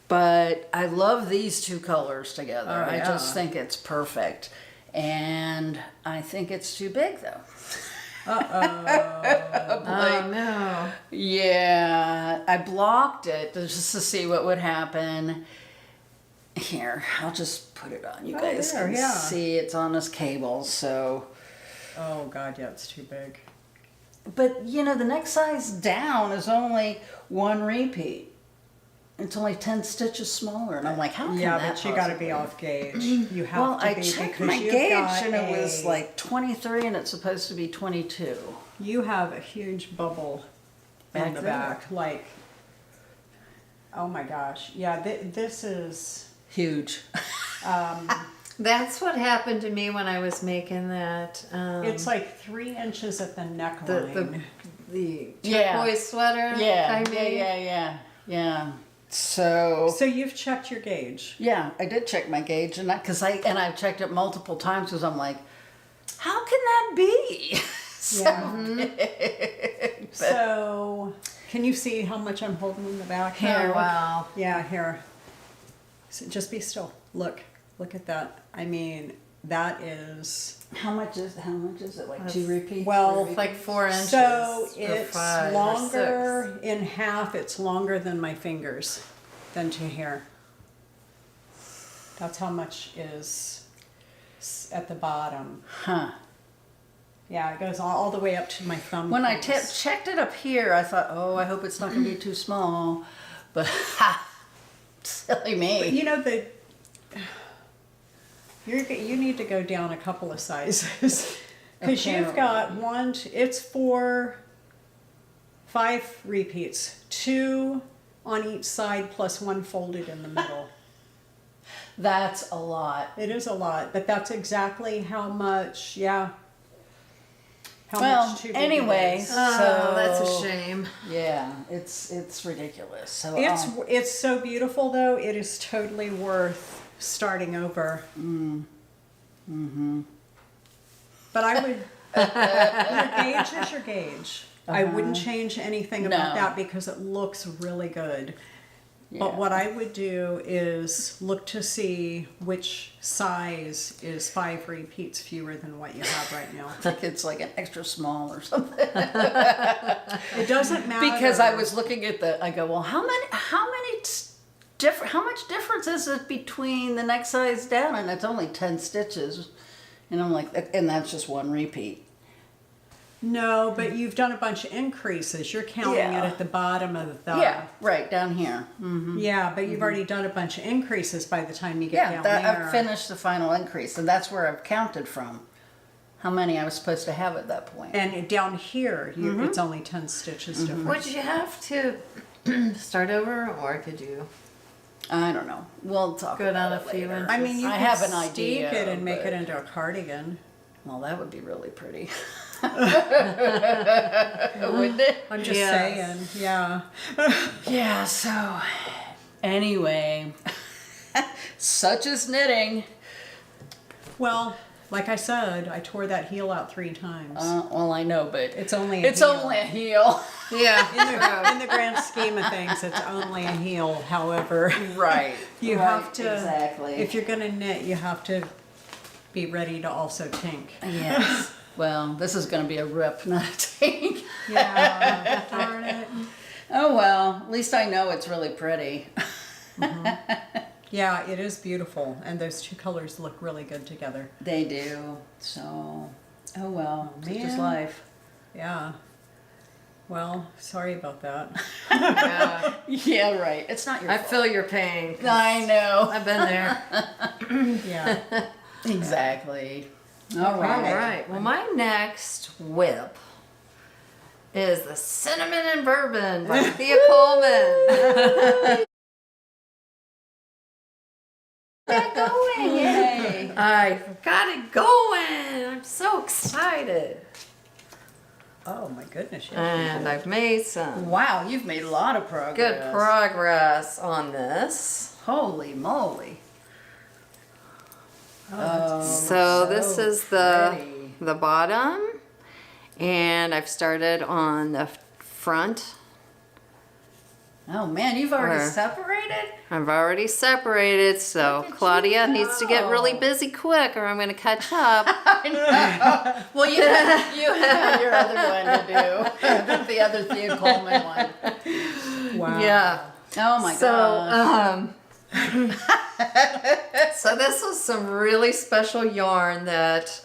But I love these two colors together. Oh, I yeah. just think it's perfect. And I think it's too big, though. Oh no. Yeah, I blocked it just to see what would happen. Here, I'll just put it on. You guys there, can yeah. see it's on this cable, so. Oh god, yeah, it's too big. But, you know, the next size down is only one repeat. It's only 10 stitches smaller. And I'm like, how can Yeah, that but you got to possibly be off gauge. You have Well, to I be checked because my you've gauge got and it was like 23 and it's supposed to be 22. you have a huge bubble in Back the there. back. Like, oh my gosh, yeah, this is. Huge. That's what happened to me when I was making that. It's like 3 inches at the neckline. the Yeah. turquoise sweater. Yeah, I made. yeah. So So you've checked your gauge. yeah, I did check my gauge, and I've checked it multiple times because I'm like, how can that be? So big. So, can you see how much I'm holding in the back? Here. Look. Wow. Yeah, here. So just be still. Look at that. I mean, that is. How much is it? Like 2 repeats? Well, It's like 4 inches. So or it's 5 or longer 6. in half. It's longer than my fingers, than to here. That's how much is at the bottom. Huh. Yeah, it goes all the way up to my thumb. When I prints. checked it up here, I thought, oh, I hope it's not going to be too small. But ha, silly me. But you know you need to go down a couple of sizes because you've got it's 5 repeats, 2 on each side plus one folded in the middle. That's a lot. It is a lot, but that's exactly how much, how Well, much too big anyway, it is. Oh, that's a shame. Yeah, it's ridiculous. So It's so beautiful though. It is totally worth starting over. But I would your gauge is your gauge. I wouldn't change anything about No. that because it looks really good. But Yeah. what I would do is look to see which size is 5 repeats fewer than what you have right now. think it's like an extra small or something. It doesn't matter. Because I was looking at I go, well, how much difference is it between the next size down? And it's only 10 stitches. And I'm like, and that's just one repeat. No, but you've done a bunch of increases. You're counting it Yeah. at the bottom of the... Yeah, right, down here. Mm-hmm. Yeah, but you've already done a bunch of increases by the time you get Yeah, down there. I've finished the final increase, and that's where I've counted from. How many I was supposed to have at that point. And down here, it's only 10 stitches difference. Would you have to start over, or could you I don't know. We'll talk go down a about it few later. inches? I mean, you I could have an steek idea, it and make but- it into a cardigan. Well, that would be really pretty. Wouldn't it? I'm just Yes. saying, yeah. Yeah, so anyway, such is knitting. Well, like I said, I tore that heel out 3 times. Well, I know, but It's only a it's heel. only a heel. Yeah. In the grand scheme of things, it's only a heel. However, Right. you right, have to, exactly. if you're going to knit, you have to be ready to also tink. Yes. Well, this is going to be a rip, not a take. Yeah, darn it. Oh well, at least I know it's really pretty. Yeah, it is beautiful, and those 2 colors look really good together. They do. So, oh well, such is man. life. Yeah. Well, sorry about that. Yeah. Yeah, right. It's not your I fault. feel your pain. I know. I've been there. Yeah. Exactly. All All right. right. Well, my next whip is the Cinnamon and Bourbon by Thea Colman. Get going, yay! I got it going. I'm so excited. Oh my goodness. Yeah. And I've made some Wow, you've made a lot of progress. good progress on this. Holy moly! Oh, So this is pretty. the bottom, and I've started on the front. Oh man, you've already Where? separated? I've already separated, so Look at Claudia you needs to get really go. busy quick, or I'm going to catch up. I know. Well, you have your other one to do. The other Thea Colman one. Wow. Yeah. Oh my So, gosh. so this was some really special yarn that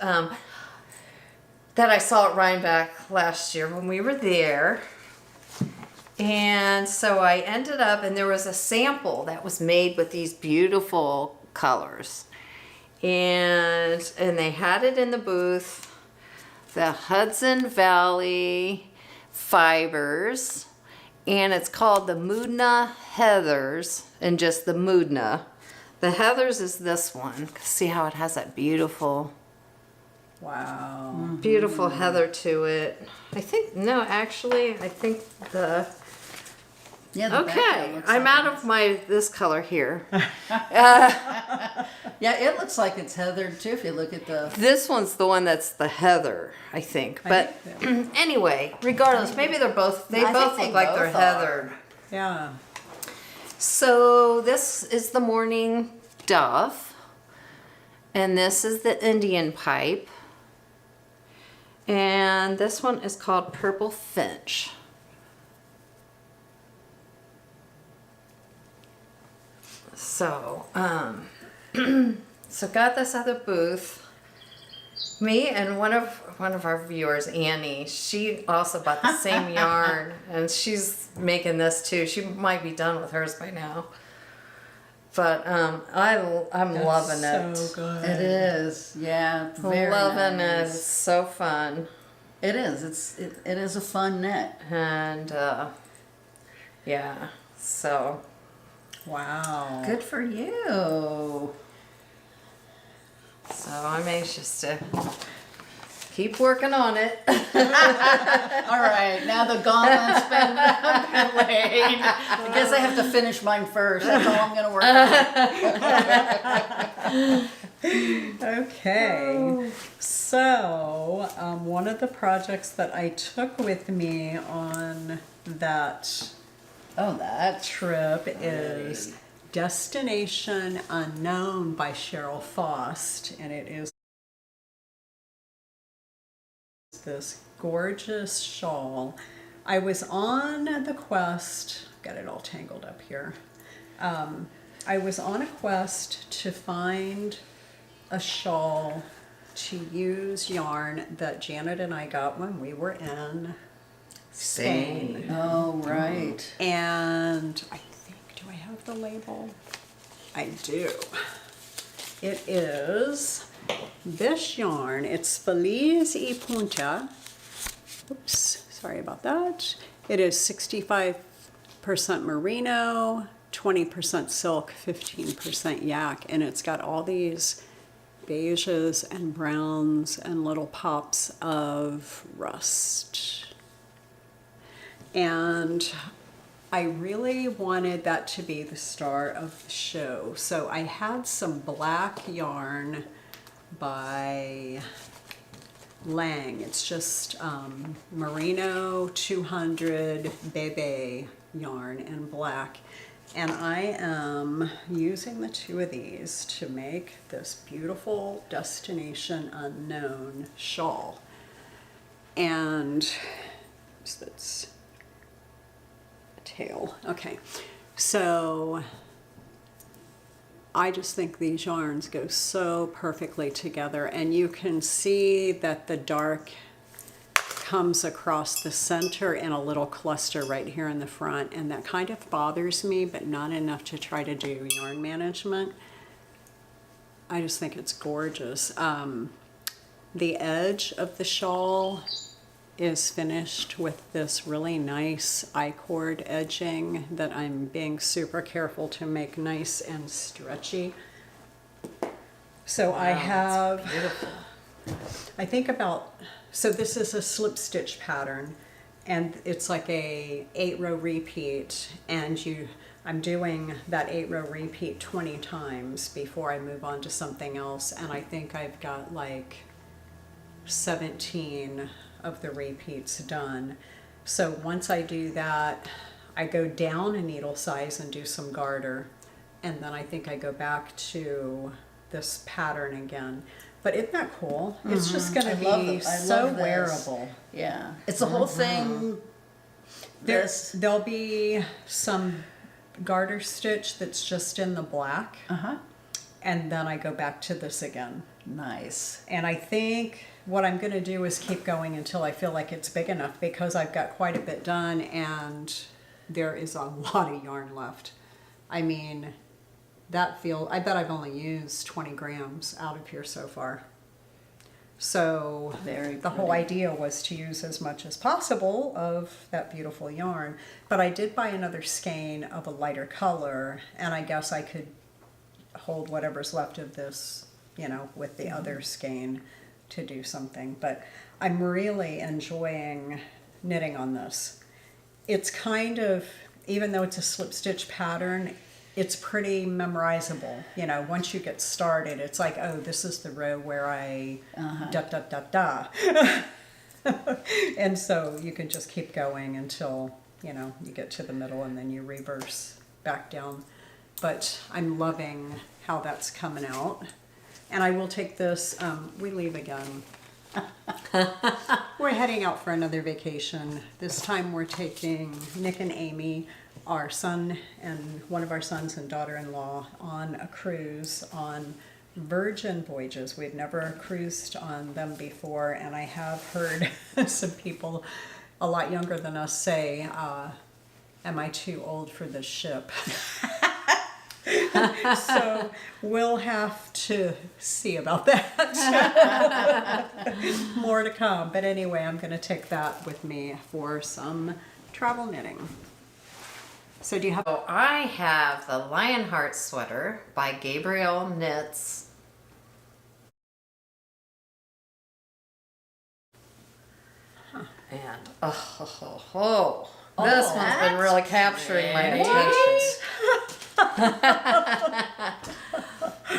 that I saw at Rhinebeck last year when we were there. And so I ended up, and there was a sample that was made with these beautiful colors. And they had it in the booth, the Hudson Valley Fibers, and it's called the Moodna Heathers, and just the Moodna. The Heathers is this one. See how it has that beautiful Wow. beautiful heather to it. I think, no, actually, I think Yeah, the okay, background looks I'm like out of my, this color here. Yeah, it looks like it's heathered too if you look at the. This one's the one that's the heather, I think. But anyway, regardless, maybe they're both, they I both think look they like they're both are. heathered. Yeah. So this is the Mourning Dove, and this is the Indian Pipe, and this one is called Purple Finch. So, so got this other booth. Me and one of our viewers, Annie, she also bought the same yarn, and she's making this too. She might be done with hers by now. But I'm loving it. So good. It is, yeah, very Loving it. It's nice. so fun. It is. It is a fun knit. And yeah. So, Wow. Good for you. so I'm anxious to keep working on it. All right, now the gauntlet's been laid. I guess I have to finish mine first. That's all I'm going to work on. Okay. So, one of the projects that I took with me on that That trip is Destination Unknown by Cheryl Faust, and it is this gorgeous shawl. I was on the quest, got it all tangled up here. I was on a quest to find a shawl to use yarn that Janet and I got when we were in Spain. Oh, right. And I think, do I have the label? I do. It is this yarn. It's Feliz y Punta. Oops, sorry about that. It is 65% merino, 20% silk, 15% yak, and it's got all these beiges and browns and little pops of rust. And I really wanted that to be the star of the show. So I had some black yarn by Lang. It's just merino 200 bebe yarn in black. And I am using the two of these to make this beautiful Destination Unknown shawl. And that's a tail. Okay, so I just think these yarns go so perfectly together, and you can see that the dark comes across the center in a little cluster right here in the front, and that kind of bothers me, but not enough to try to do yarn management. I just think it's gorgeous. The edge of the shawl is finished with this really nice I-cord edging that I'm being super careful to make nice and stretchy. So I have, Beautiful. I think about, so this is a slip stitch pattern, and it's like a 8-row repeat, and I'm doing that 8-row repeat 20 times before I move on to something else, and I think I've got like 17 of the repeats done. So once I do that, I go down a needle size and do some garter, and then I think I go back to this pattern again. But isn't that cool? It's just going to be so wearable. Yeah, it's the whole thing. There'll be some garter stitch that's just in the black, and then I go back to this again. Nice. And I think what I'm going to do is keep going until I feel like it's big enough, because I've got quite a bit done and there is a lot of yarn left. I mean, I bet I've only used 20 grams out of here so far. So the whole idea was to use as much as possible of that beautiful yarn. But I did buy another skein of a lighter color, and I guess I could hold whatever's left of this, with the other skein to do something. But I'm really enjoying knitting on this. It's kind of, even though it's a slip stitch pattern, it's pretty memorizable. Once you get started, it's like, oh, this is the row where I da. And so you can just keep going until, you get to the middle, and then you reverse back down. But I'm loving how that's coming out. And I will take this, we leave again. We're heading out for another vacation. This time we're taking Nick and Amy, our son and one of our sons and daughter-in-law, on a cruise on Virgin Voyages. We've never cruised on them before, and I have heard some people a lot younger than us say, am I too old for this ship? So we'll have to see about that. More to come. But anyway, I'm going to take that with me for some travel knitting. So do you have? So I have the Lionheart sweater by Gabrielle Knits. And this one's been really capturing my attention.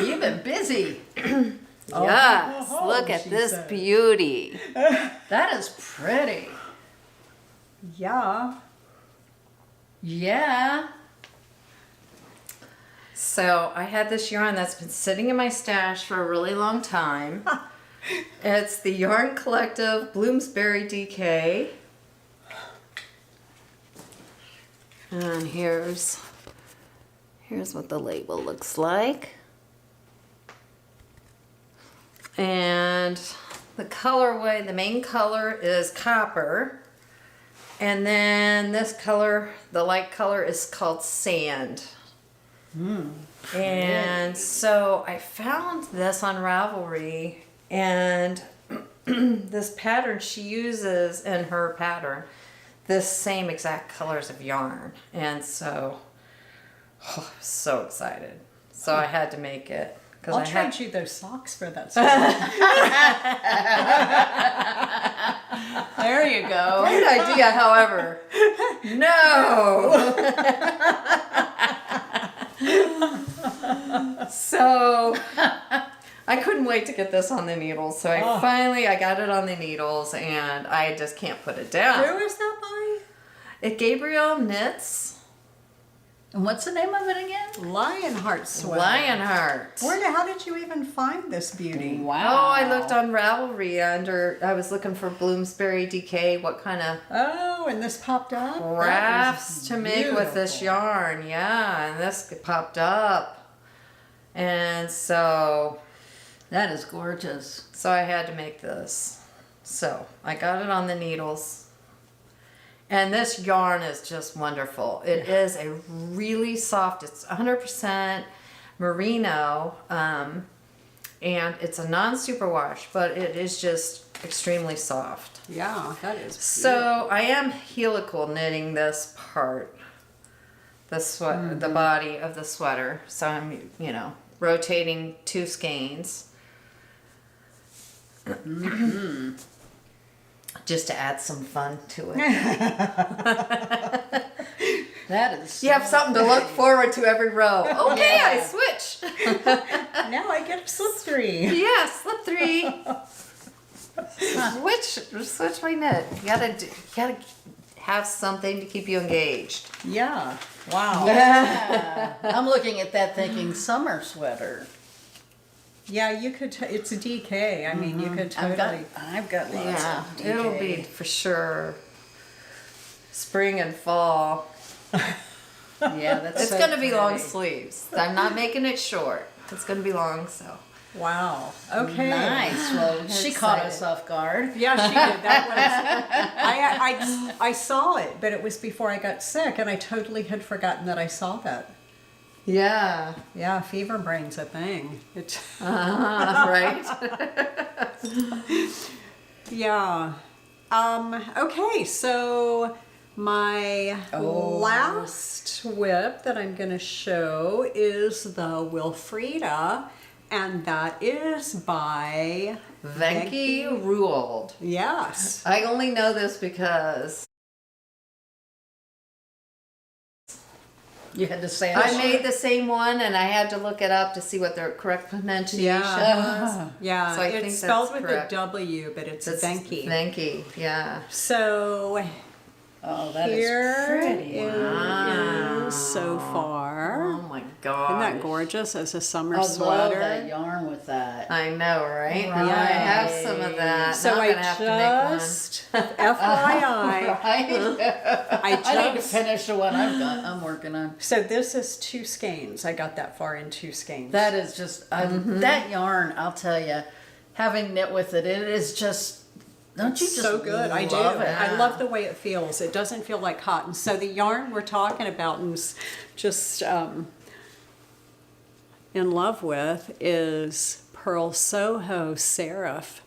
You've been busy. Yes, Oh, look at she this said. beauty. That is pretty. Yeah. Yeah. So I had this yarn that's been sitting in my stash for a really long time. It's the Yarn Collective Bloomsbury DK. And here's what the label looks like. And the colorway, the main color is copper. And then this color, the light color, is called sand. And so I found this on Ravelry, and this pattern she uses in her pattern, this same exact colors of yarn. And so, I was so excited. So I had to make it. I'll trade you those socks for that sweater. There you go. Great idea, however. No! So I couldn't wait to get this on the needles. So I got it on the needles, and I just can't put it down. Who is that by? Gabrielle Knits. And what's the name of it again? Lionheart sweater. Lionheart. How did you even find this beauty? Wow. Oh, I looked on Ravelry I was looking for Bloomsbury DK, what kind of Oh, and this popped up? That crafts is to make with this beautiful. yarn. Yeah, and this popped up. And so That is gorgeous. I had to make this. So I got it on the needles. And this yarn is just wonderful. It is a really soft, it's 100% merino, and it's a non-superwash, but it is just extremely soft. Yeah, that is So I am helical knitting this part, the body of the sweater. So I'm, rotating 2 skeins. Just to add some fun to it. That is. You have something to look forward to every row. Okay, Yeah. I switch. Now I get a slip 3. Yeah, slip 3. Switch my knit. You gotta have something to keep you engaged. Yeah. Wow. Yeah. I'm looking at that thinking summer sweater. Yeah, you could. It's a DK. I mean, you could totally. I've got lots Yeah, of it'll DK. be for sure spring and fall. Yeah, that's. It's so gonna be long pretty. sleeves. I'm not making it short. It's gonna be long, so. Wow. Okay. Nice. Well, she caught us excited. off guard. Yeah, she did. That was. I saw it, but it was before I got sick, and I totally had forgotten that I saw that. Yeah. Yeah, fever brain's a thing. It's. Right. Yeah. Okay, so my last whip that I'm going to show is the Wilfrida, and that is by Venky ruled. Yes. I only know this because You had to say it. I made the same one, and I had to look it up to see what the correct pronunciation was. Yeah, So I think it's that's spelled with correct. a W, but it's Venky. Venky, yeah. So Oh, that is here pretty. is so far. Oh my god. Isn't that gorgeous as a summer I sweater? love that yarn with that. I know, right? And Right. I have some of that. So Now I'm I gonna have to make one. just, FYI, I need I to just, finish the one I'm working on. so this is 2 skeins. I got that far in 2 skeins. That is just that yarn. I'll tell you, having knit with it, it is just. Don't you just so good. I do. love it? I love the way it feels. It doesn't feel like cotton. So the yarn we're talking about and just in love with is Pearl Soho Serif.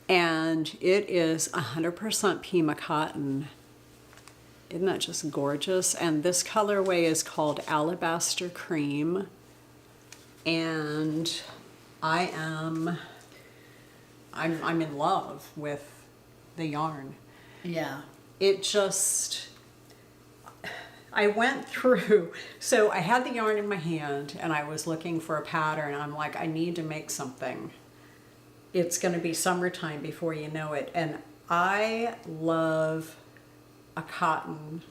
And it is 100% Pima cotton. Isn't that just gorgeous? And this colorway is called Alabaster Cream. And I'm in love with the yarn. Yeah. It just, I went through, so I had the yarn in my hand and I was looking for a pattern. I'm like, I need to make something. It's going to be summertime before you know it. And I love a cotton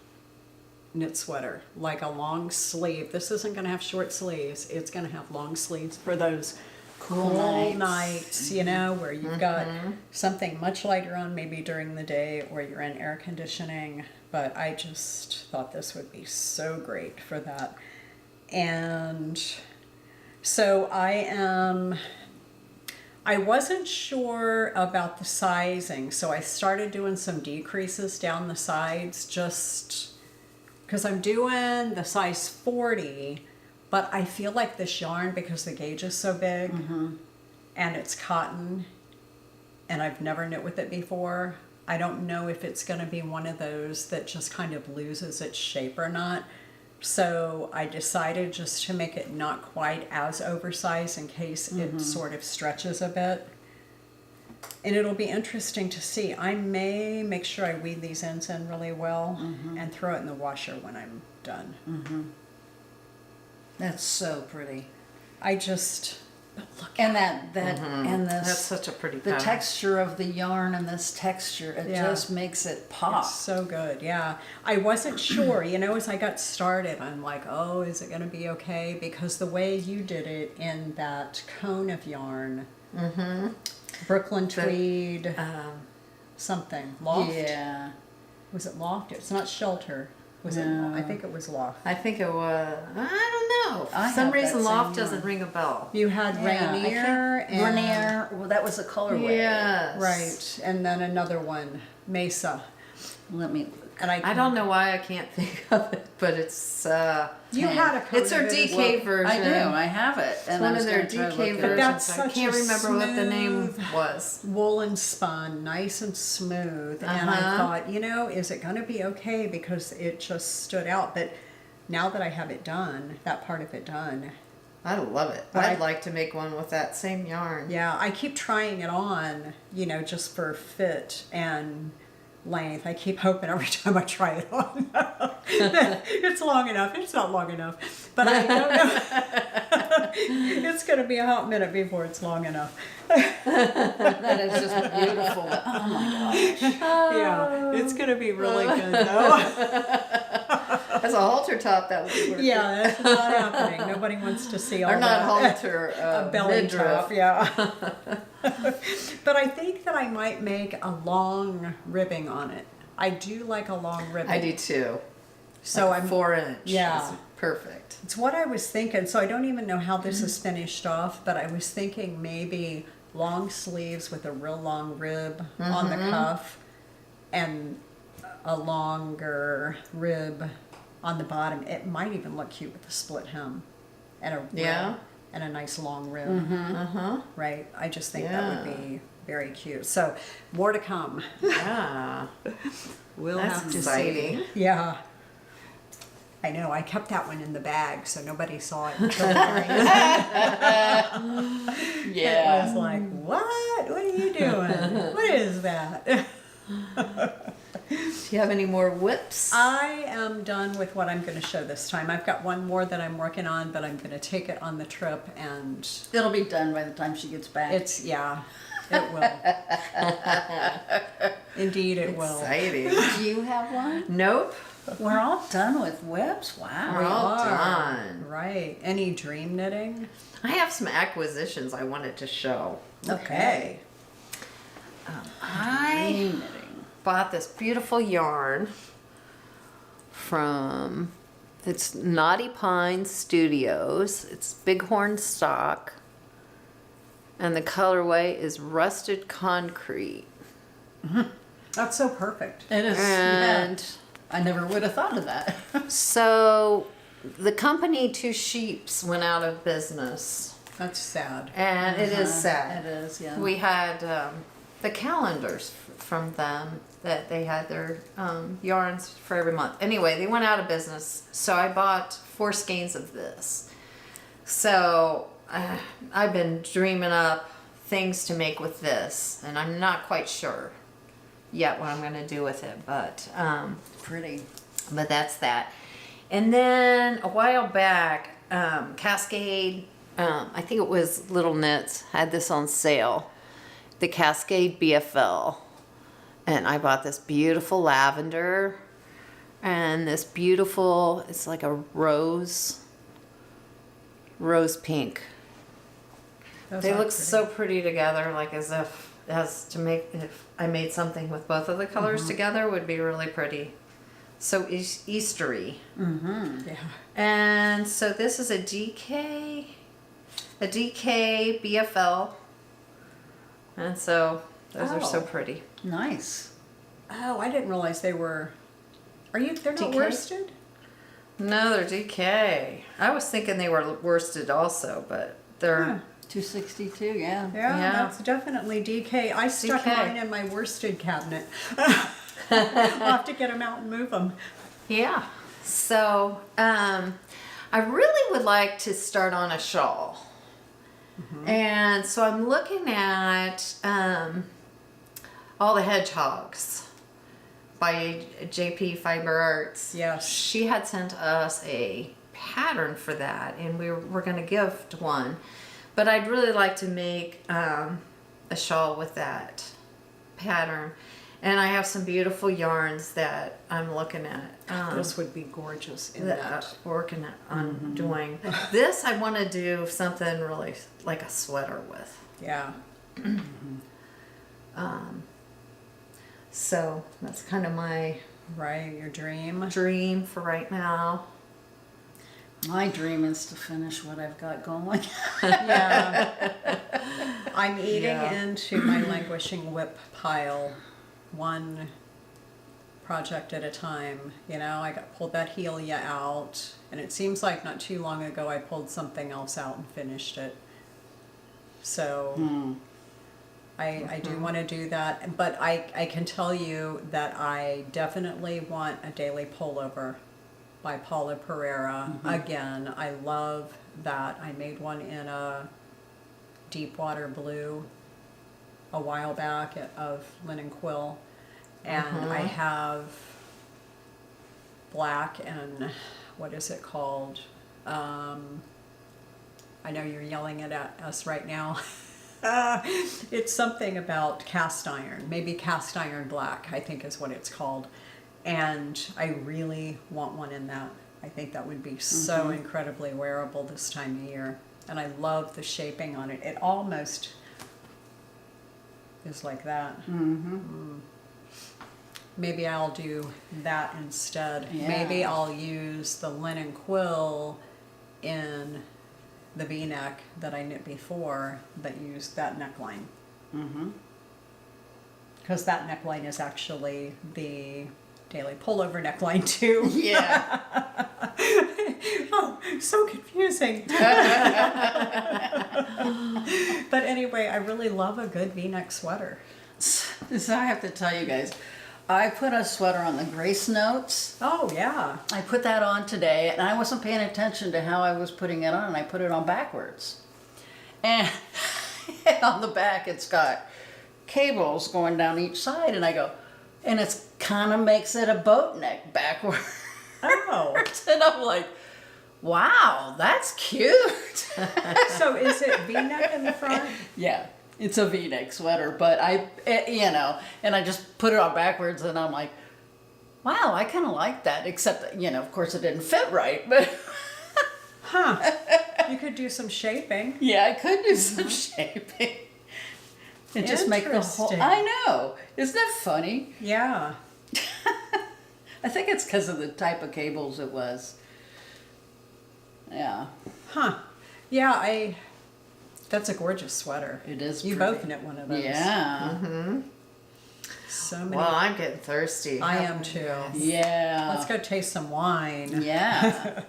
knit sweater, like a long sleeve. This isn't going to have short sleeves. It's going to have long sleeves for those cool nights, you know, where you've got something much lighter on maybe during the day or you're in air conditioning. But I just thought this would be so great for that. And so I wasn't sure about the sizing, so I started doing some decreases down the sides just because I'm doing the size 40, but I feel like this yarn, because the gauge is so big and it's cotton and I've never knit with it before, I don't know if it's going to be one of those that just kind of loses its shape or not. So I decided just to make it not quite as oversized in case it sort of stretches a bit. And it'll be interesting to see. I may make sure I weave these ends in really well and throw it in the washer when I'm done. That's so pretty. I just, but look And and this, That's such a pretty the pattern. texture of the yarn and this texture, it Yeah. just makes it pop. It's so good, yeah. I wasn't sure, you know, as I got started, I'm like, oh, is it going to be okay? Because the way you did it in that cone of yarn, Brooklyn Tweed, something, Loft? Yeah. Was it Loft? It's not Shelter. Was No. it? I think it was Loft. I think it was, I don't know. For I some have that reason, same Loft yarn. doesn't ring a bell. You had Yeah, I think Rainier and Rainier, well, that was a colorway. Yes. right, and then another one, Mesa. Let me, And I don't know why I can't think of it, but it's You had a cone it's their of it as DK well. version. I do, I have it. It's And one I was of their gonna try to DK look versions. it That's I such can't a remember what the name smooth- was. Woolen spun, nice and smooth. And I thought, you know, is it going to be okay? Because it just stood out. But now that I have it done, that part of it done, I love it. But I'd like to make one with that same yarn. yeah, I keep trying it on, you know, just for fit and length. I keep hoping every time I try it on it's long enough. It's not long enough. But I don't know. It's going to be a hot minute before it's long enough. That is just beautiful. Oh my gosh. Yeah, it's going to be really good though. As a halter top, that would be worth it. Yeah, that's not happening. Nobody wants to see all Or not that. halter, A belly midriff. top, yeah. But I think that I might make a long ribbing on it. I do like a long ribbing. I do too. So Like I'm 4-inch. Yeah. is perfect. It's what I was thinking. So I don't even know how this is finished off, but I was thinking maybe long sleeves with a real long rib on the cuff and a longer rib on the bottom. It might even look cute with a split hem and a Yeah. rib and a nice long rib. Right? I just think that would be very cute. So more to come. Yeah. We'll That's have to exciting. see. Yeah. I know. I kept that one in the bag so nobody saw it until wearing it. Yeah. I was like, what? What are you doing? What is that? Do you have any more whips? I am done with what I'm going to show this time. I've got one more that I'm working on, but I'm going to take it on the trip and It'll be done by the time she gets back. it's, yeah, it will. Indeed it will. Exciting. Do you have one? Nope. We're all done with whips? Wow. We're all done. Right. Any dream knitting? I have some acquisitions I wanted to show. Okay. I Dream knitting. bought this beautiful yarn from, it's Knotty Pine Studios. It's Bighorn stock. And the colorway is Rusted Concrete. That's so perfect. It is. And I never would have thought of that. so the company Two Sheeps went out of business. That's sad. And it is sad. It is, yeah. We had the calendars from them that they had their yarns for every month. Anyway, they went out of business, so I bought 4 skeins of this. So I've been dreaming up things to make with this, and I'm not quite sure yet what I'm going to do with it, but Pretty. but that's that. And then a while back, Cascade, I think it was Little Knits, had this on sale, the Cascade BFL. And I bought this beautiful lavender and this beautiful, it's like a rose pink. Those They are look pretty. so pretty together, like if I made something with both of the colors together, would be really pretty. So Eastery. Yeah. And so this is a DK BFL. And so those are so Oh. pretty. Nice. Oh, I didn't realize they were. They're not DK? worsted? No, they're DK. I was thinking they were worsted also, but they're... Huh. 262, yeah. Yeah, Yeah. that's definitely DK. I stuck DK. mine in my worsted cabinet. I'll have to get them out and move them. Yeah. So, I really would like to start on a shawl. And so I'm looking at All the Hedgehogs by JP Fiber Arts. Yes. She had sent us a pattern for that, and we're going to gift one. But I'd really like to make a shawl with that pattern. And I have some beautiful yarns that I'm looking at. This would be gorgeous in that that. working on doing. This I want to do something really like a sweater with. Yeah. So that's kind of my Right, your dream. dream for right now. My dream is to finish what I've got going. Yeah. I'm eating Yeah. into my languishing whip pile, one project at a time. You know, pulled that Helia out, and it seems like not too long ago I pulled something else out and finished it. So I do want to do that, but I can tell you that I definitely want a daily pullover by Paula Pereira. Again, I love that. I made one in a deep water blue a while back of linen quill, and I have black and what is it called? I know you're yelling it at us right now. It's something about cast iron, maybe cast iron black, I think is what it's called. And I really want one in that. I think that would be so incredibly wearable this time of year. And I love the shaping on it. It almost is like that. Maybe I'll do that instead. Yeah. Maybe I'll use the linen quill in the V-neck that I knit before that used that neckline. Because that neckline is actually the daily pullover neckline too. Yeah. Oh, so confusing. But anyway, I really love a good V-neck sweater. So I have to tell you guys, I put a sweater on the Grace Notes. Oh, yeah. I put that on today, and I wasn't paying attention to how I was putting it on, and I put it on backwards. And on the back, it's got cables going down each side, and I go, and it's kind of makes it a boat neck backwards. Oh. And I'm like, wow, that's cute. So is it V-neck in the front? Yeah, it's a V-neck sweater, but and I just put it on backwards, and I'm like, wow, I kind of like that, except that, of course it didn't fit right, but Huh. You could do some shaping. yeah, I could do some shaping. And just make the whole, Interesting. I know, isn't that funny? Yeah. I think it's because of the type of cables it was. Yeah, Huh. Yeah, that's a gorgeous sweater. it is You pretty. both knit one of those. Yeah, So many. Well, I'm getting thirsty. I am too. yeah. Let's go taste some wine. Yeah.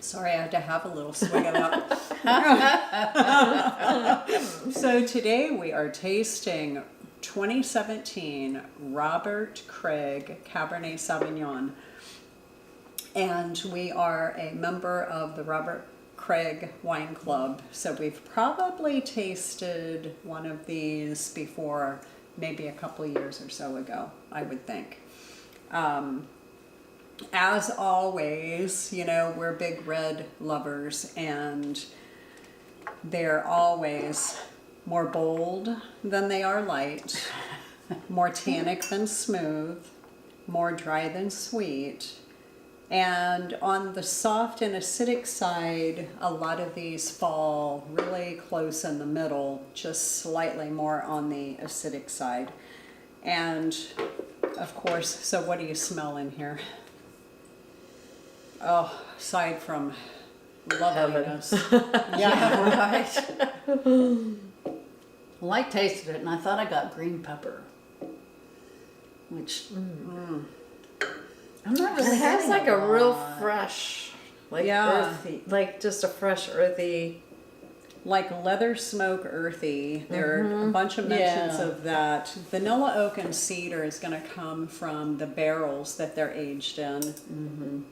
Sorry, I had to have a little swig of that. So today we are tasting 2017 Robert Craig Cabernet Sauvignon. And we are a member of the Robert Craig Wine Club. So we've probably tasted one of these before, maybe a couple of years or so ago, I would think. As always, you know, we're big red lovers, and they're always more bold than they are light, more tannic than smooth, more dry than sweet. And on the soft and acidic side, a lot of these fall really close in the middle, just slightly more on the acidic side. And of course, so what do you smell in here? Oh, aside from loveliness. Yeah, right. Well, I tasted it and I thought I got green pepper, which I'm not really. It has getting like a lot. real fresh, like earthy, like just a fresh earthy. Like leather smoke earthy. There are a bunch of mentions of that. Vanilla oak and cedar is going to come from the barrels that they're aged in.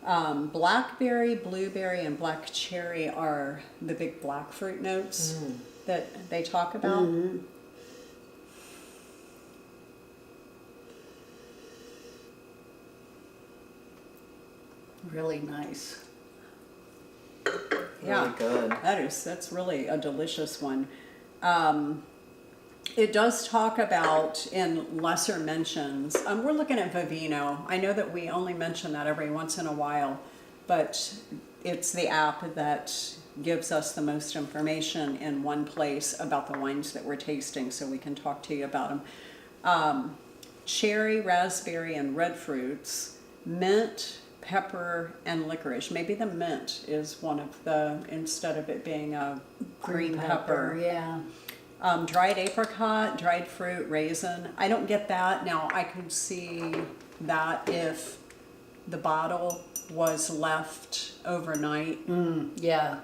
Blackberry, blueberry, and black cherry are the big black fruit notes that they talk about. Really nice. Yeah, Really good. that's really a delicious one. It does talk about in lesser mentions. We're looking at Vivino. I know that we only mention that every once in a while, but it's the app that gives us the most information in one place about the wines that we're tasting, so we can talk to you about them. Cherry, raspberry, and red fruits, mint, pepper, and licorice. Maybe the mint is one of the, instead of it being a green pepper. Yeah. Dried apricot, dried fruit, raisin. I don't get that. Now, I could see that if the bottle was left overnight. Yeah.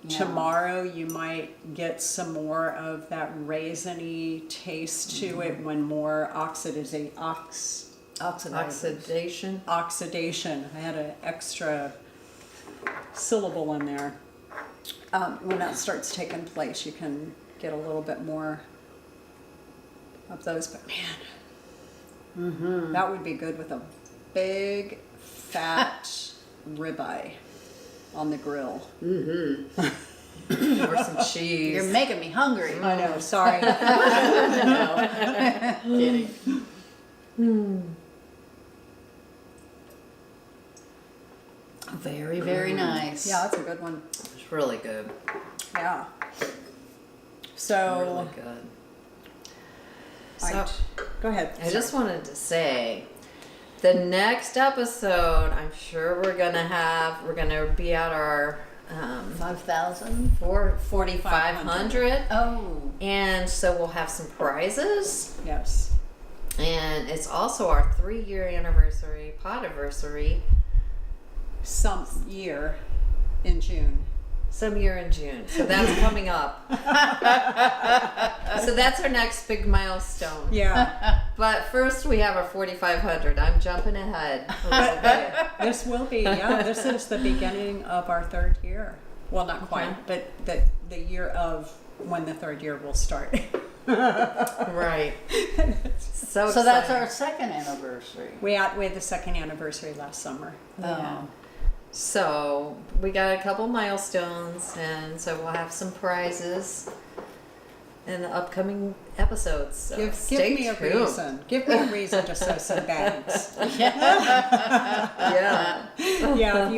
Tomorrow you might get some more of that raisiny taste to it when more oxidation. I had an extra syllable in there. When that starts taking place, you can get a little bit more of those. But man, that would be good with a big, fat ribeye on the grill. Or some cheese. You're making me hungry. I know, sorry. No. Kidding. Very, very nice. Yeah, that's a good one. It's really good. Yeah. So, Really good. So, go ahead. I just wanted to say, the next episode, I'm sure we're gonna be at our 5,000. 4,500. Oh. And so we'll have some prizes. Yes. And it's also our 3-year anniversary, podiversary. Some year in June. Some year in June. So that's coming up. So that's our next big milestone. Yeah. But first we have our 4,500. I'm jumping ahead a little bit. This will be, this is the beginning of our 3rd year. Well, not quite, but the year of when the 3rd year will start. Right. So that's our 2nd anniversary. We had the 2nd anniversary last summer. Oh. So we got a couple milestones, and so we'll have some prizes in the upcoming episodes. So Give stay me a tuned. reason. Give me a reason to sew some bags. Yeah. Yeah,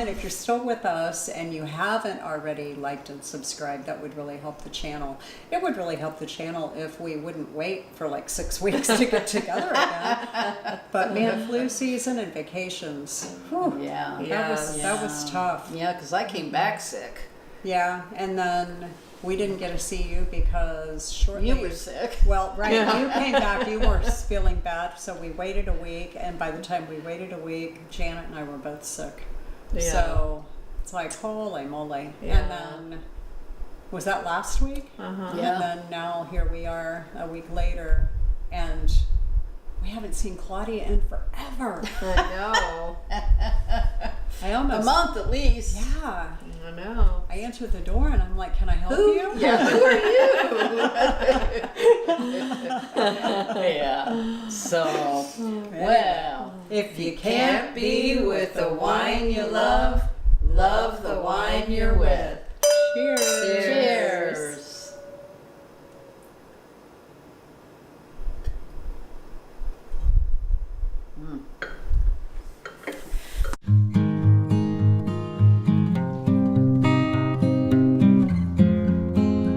if you're still with us and you haven't already liked and subscribed, that would really help the channel. It would really help the channel if we wouldn't wait for like 6 weeks to get together again. But man, flu season and vacations. Whew, Yeah. that was tough. Yeah, because I came back sick. Yeah, and then we didn't get to see you because shortly You were sick. Well, right, you came back, you were feeling bad, so we waited a week, and by the time we waited a week, Janet and I were both sick. Yeah. So it's like, holy moly. Yeah. And then Was that last week? Uh-huh. Yeah. And then now here we are a week later, and we haven't seen Claudia in forever. I know. I almost A month at least. Yeah. I know. I answered the door and I'm like, "Can I help you?" Yeah, who are you? Yeah. So, well, If you can't be with the wine you love, love the wine you're with. cheers. Cheers.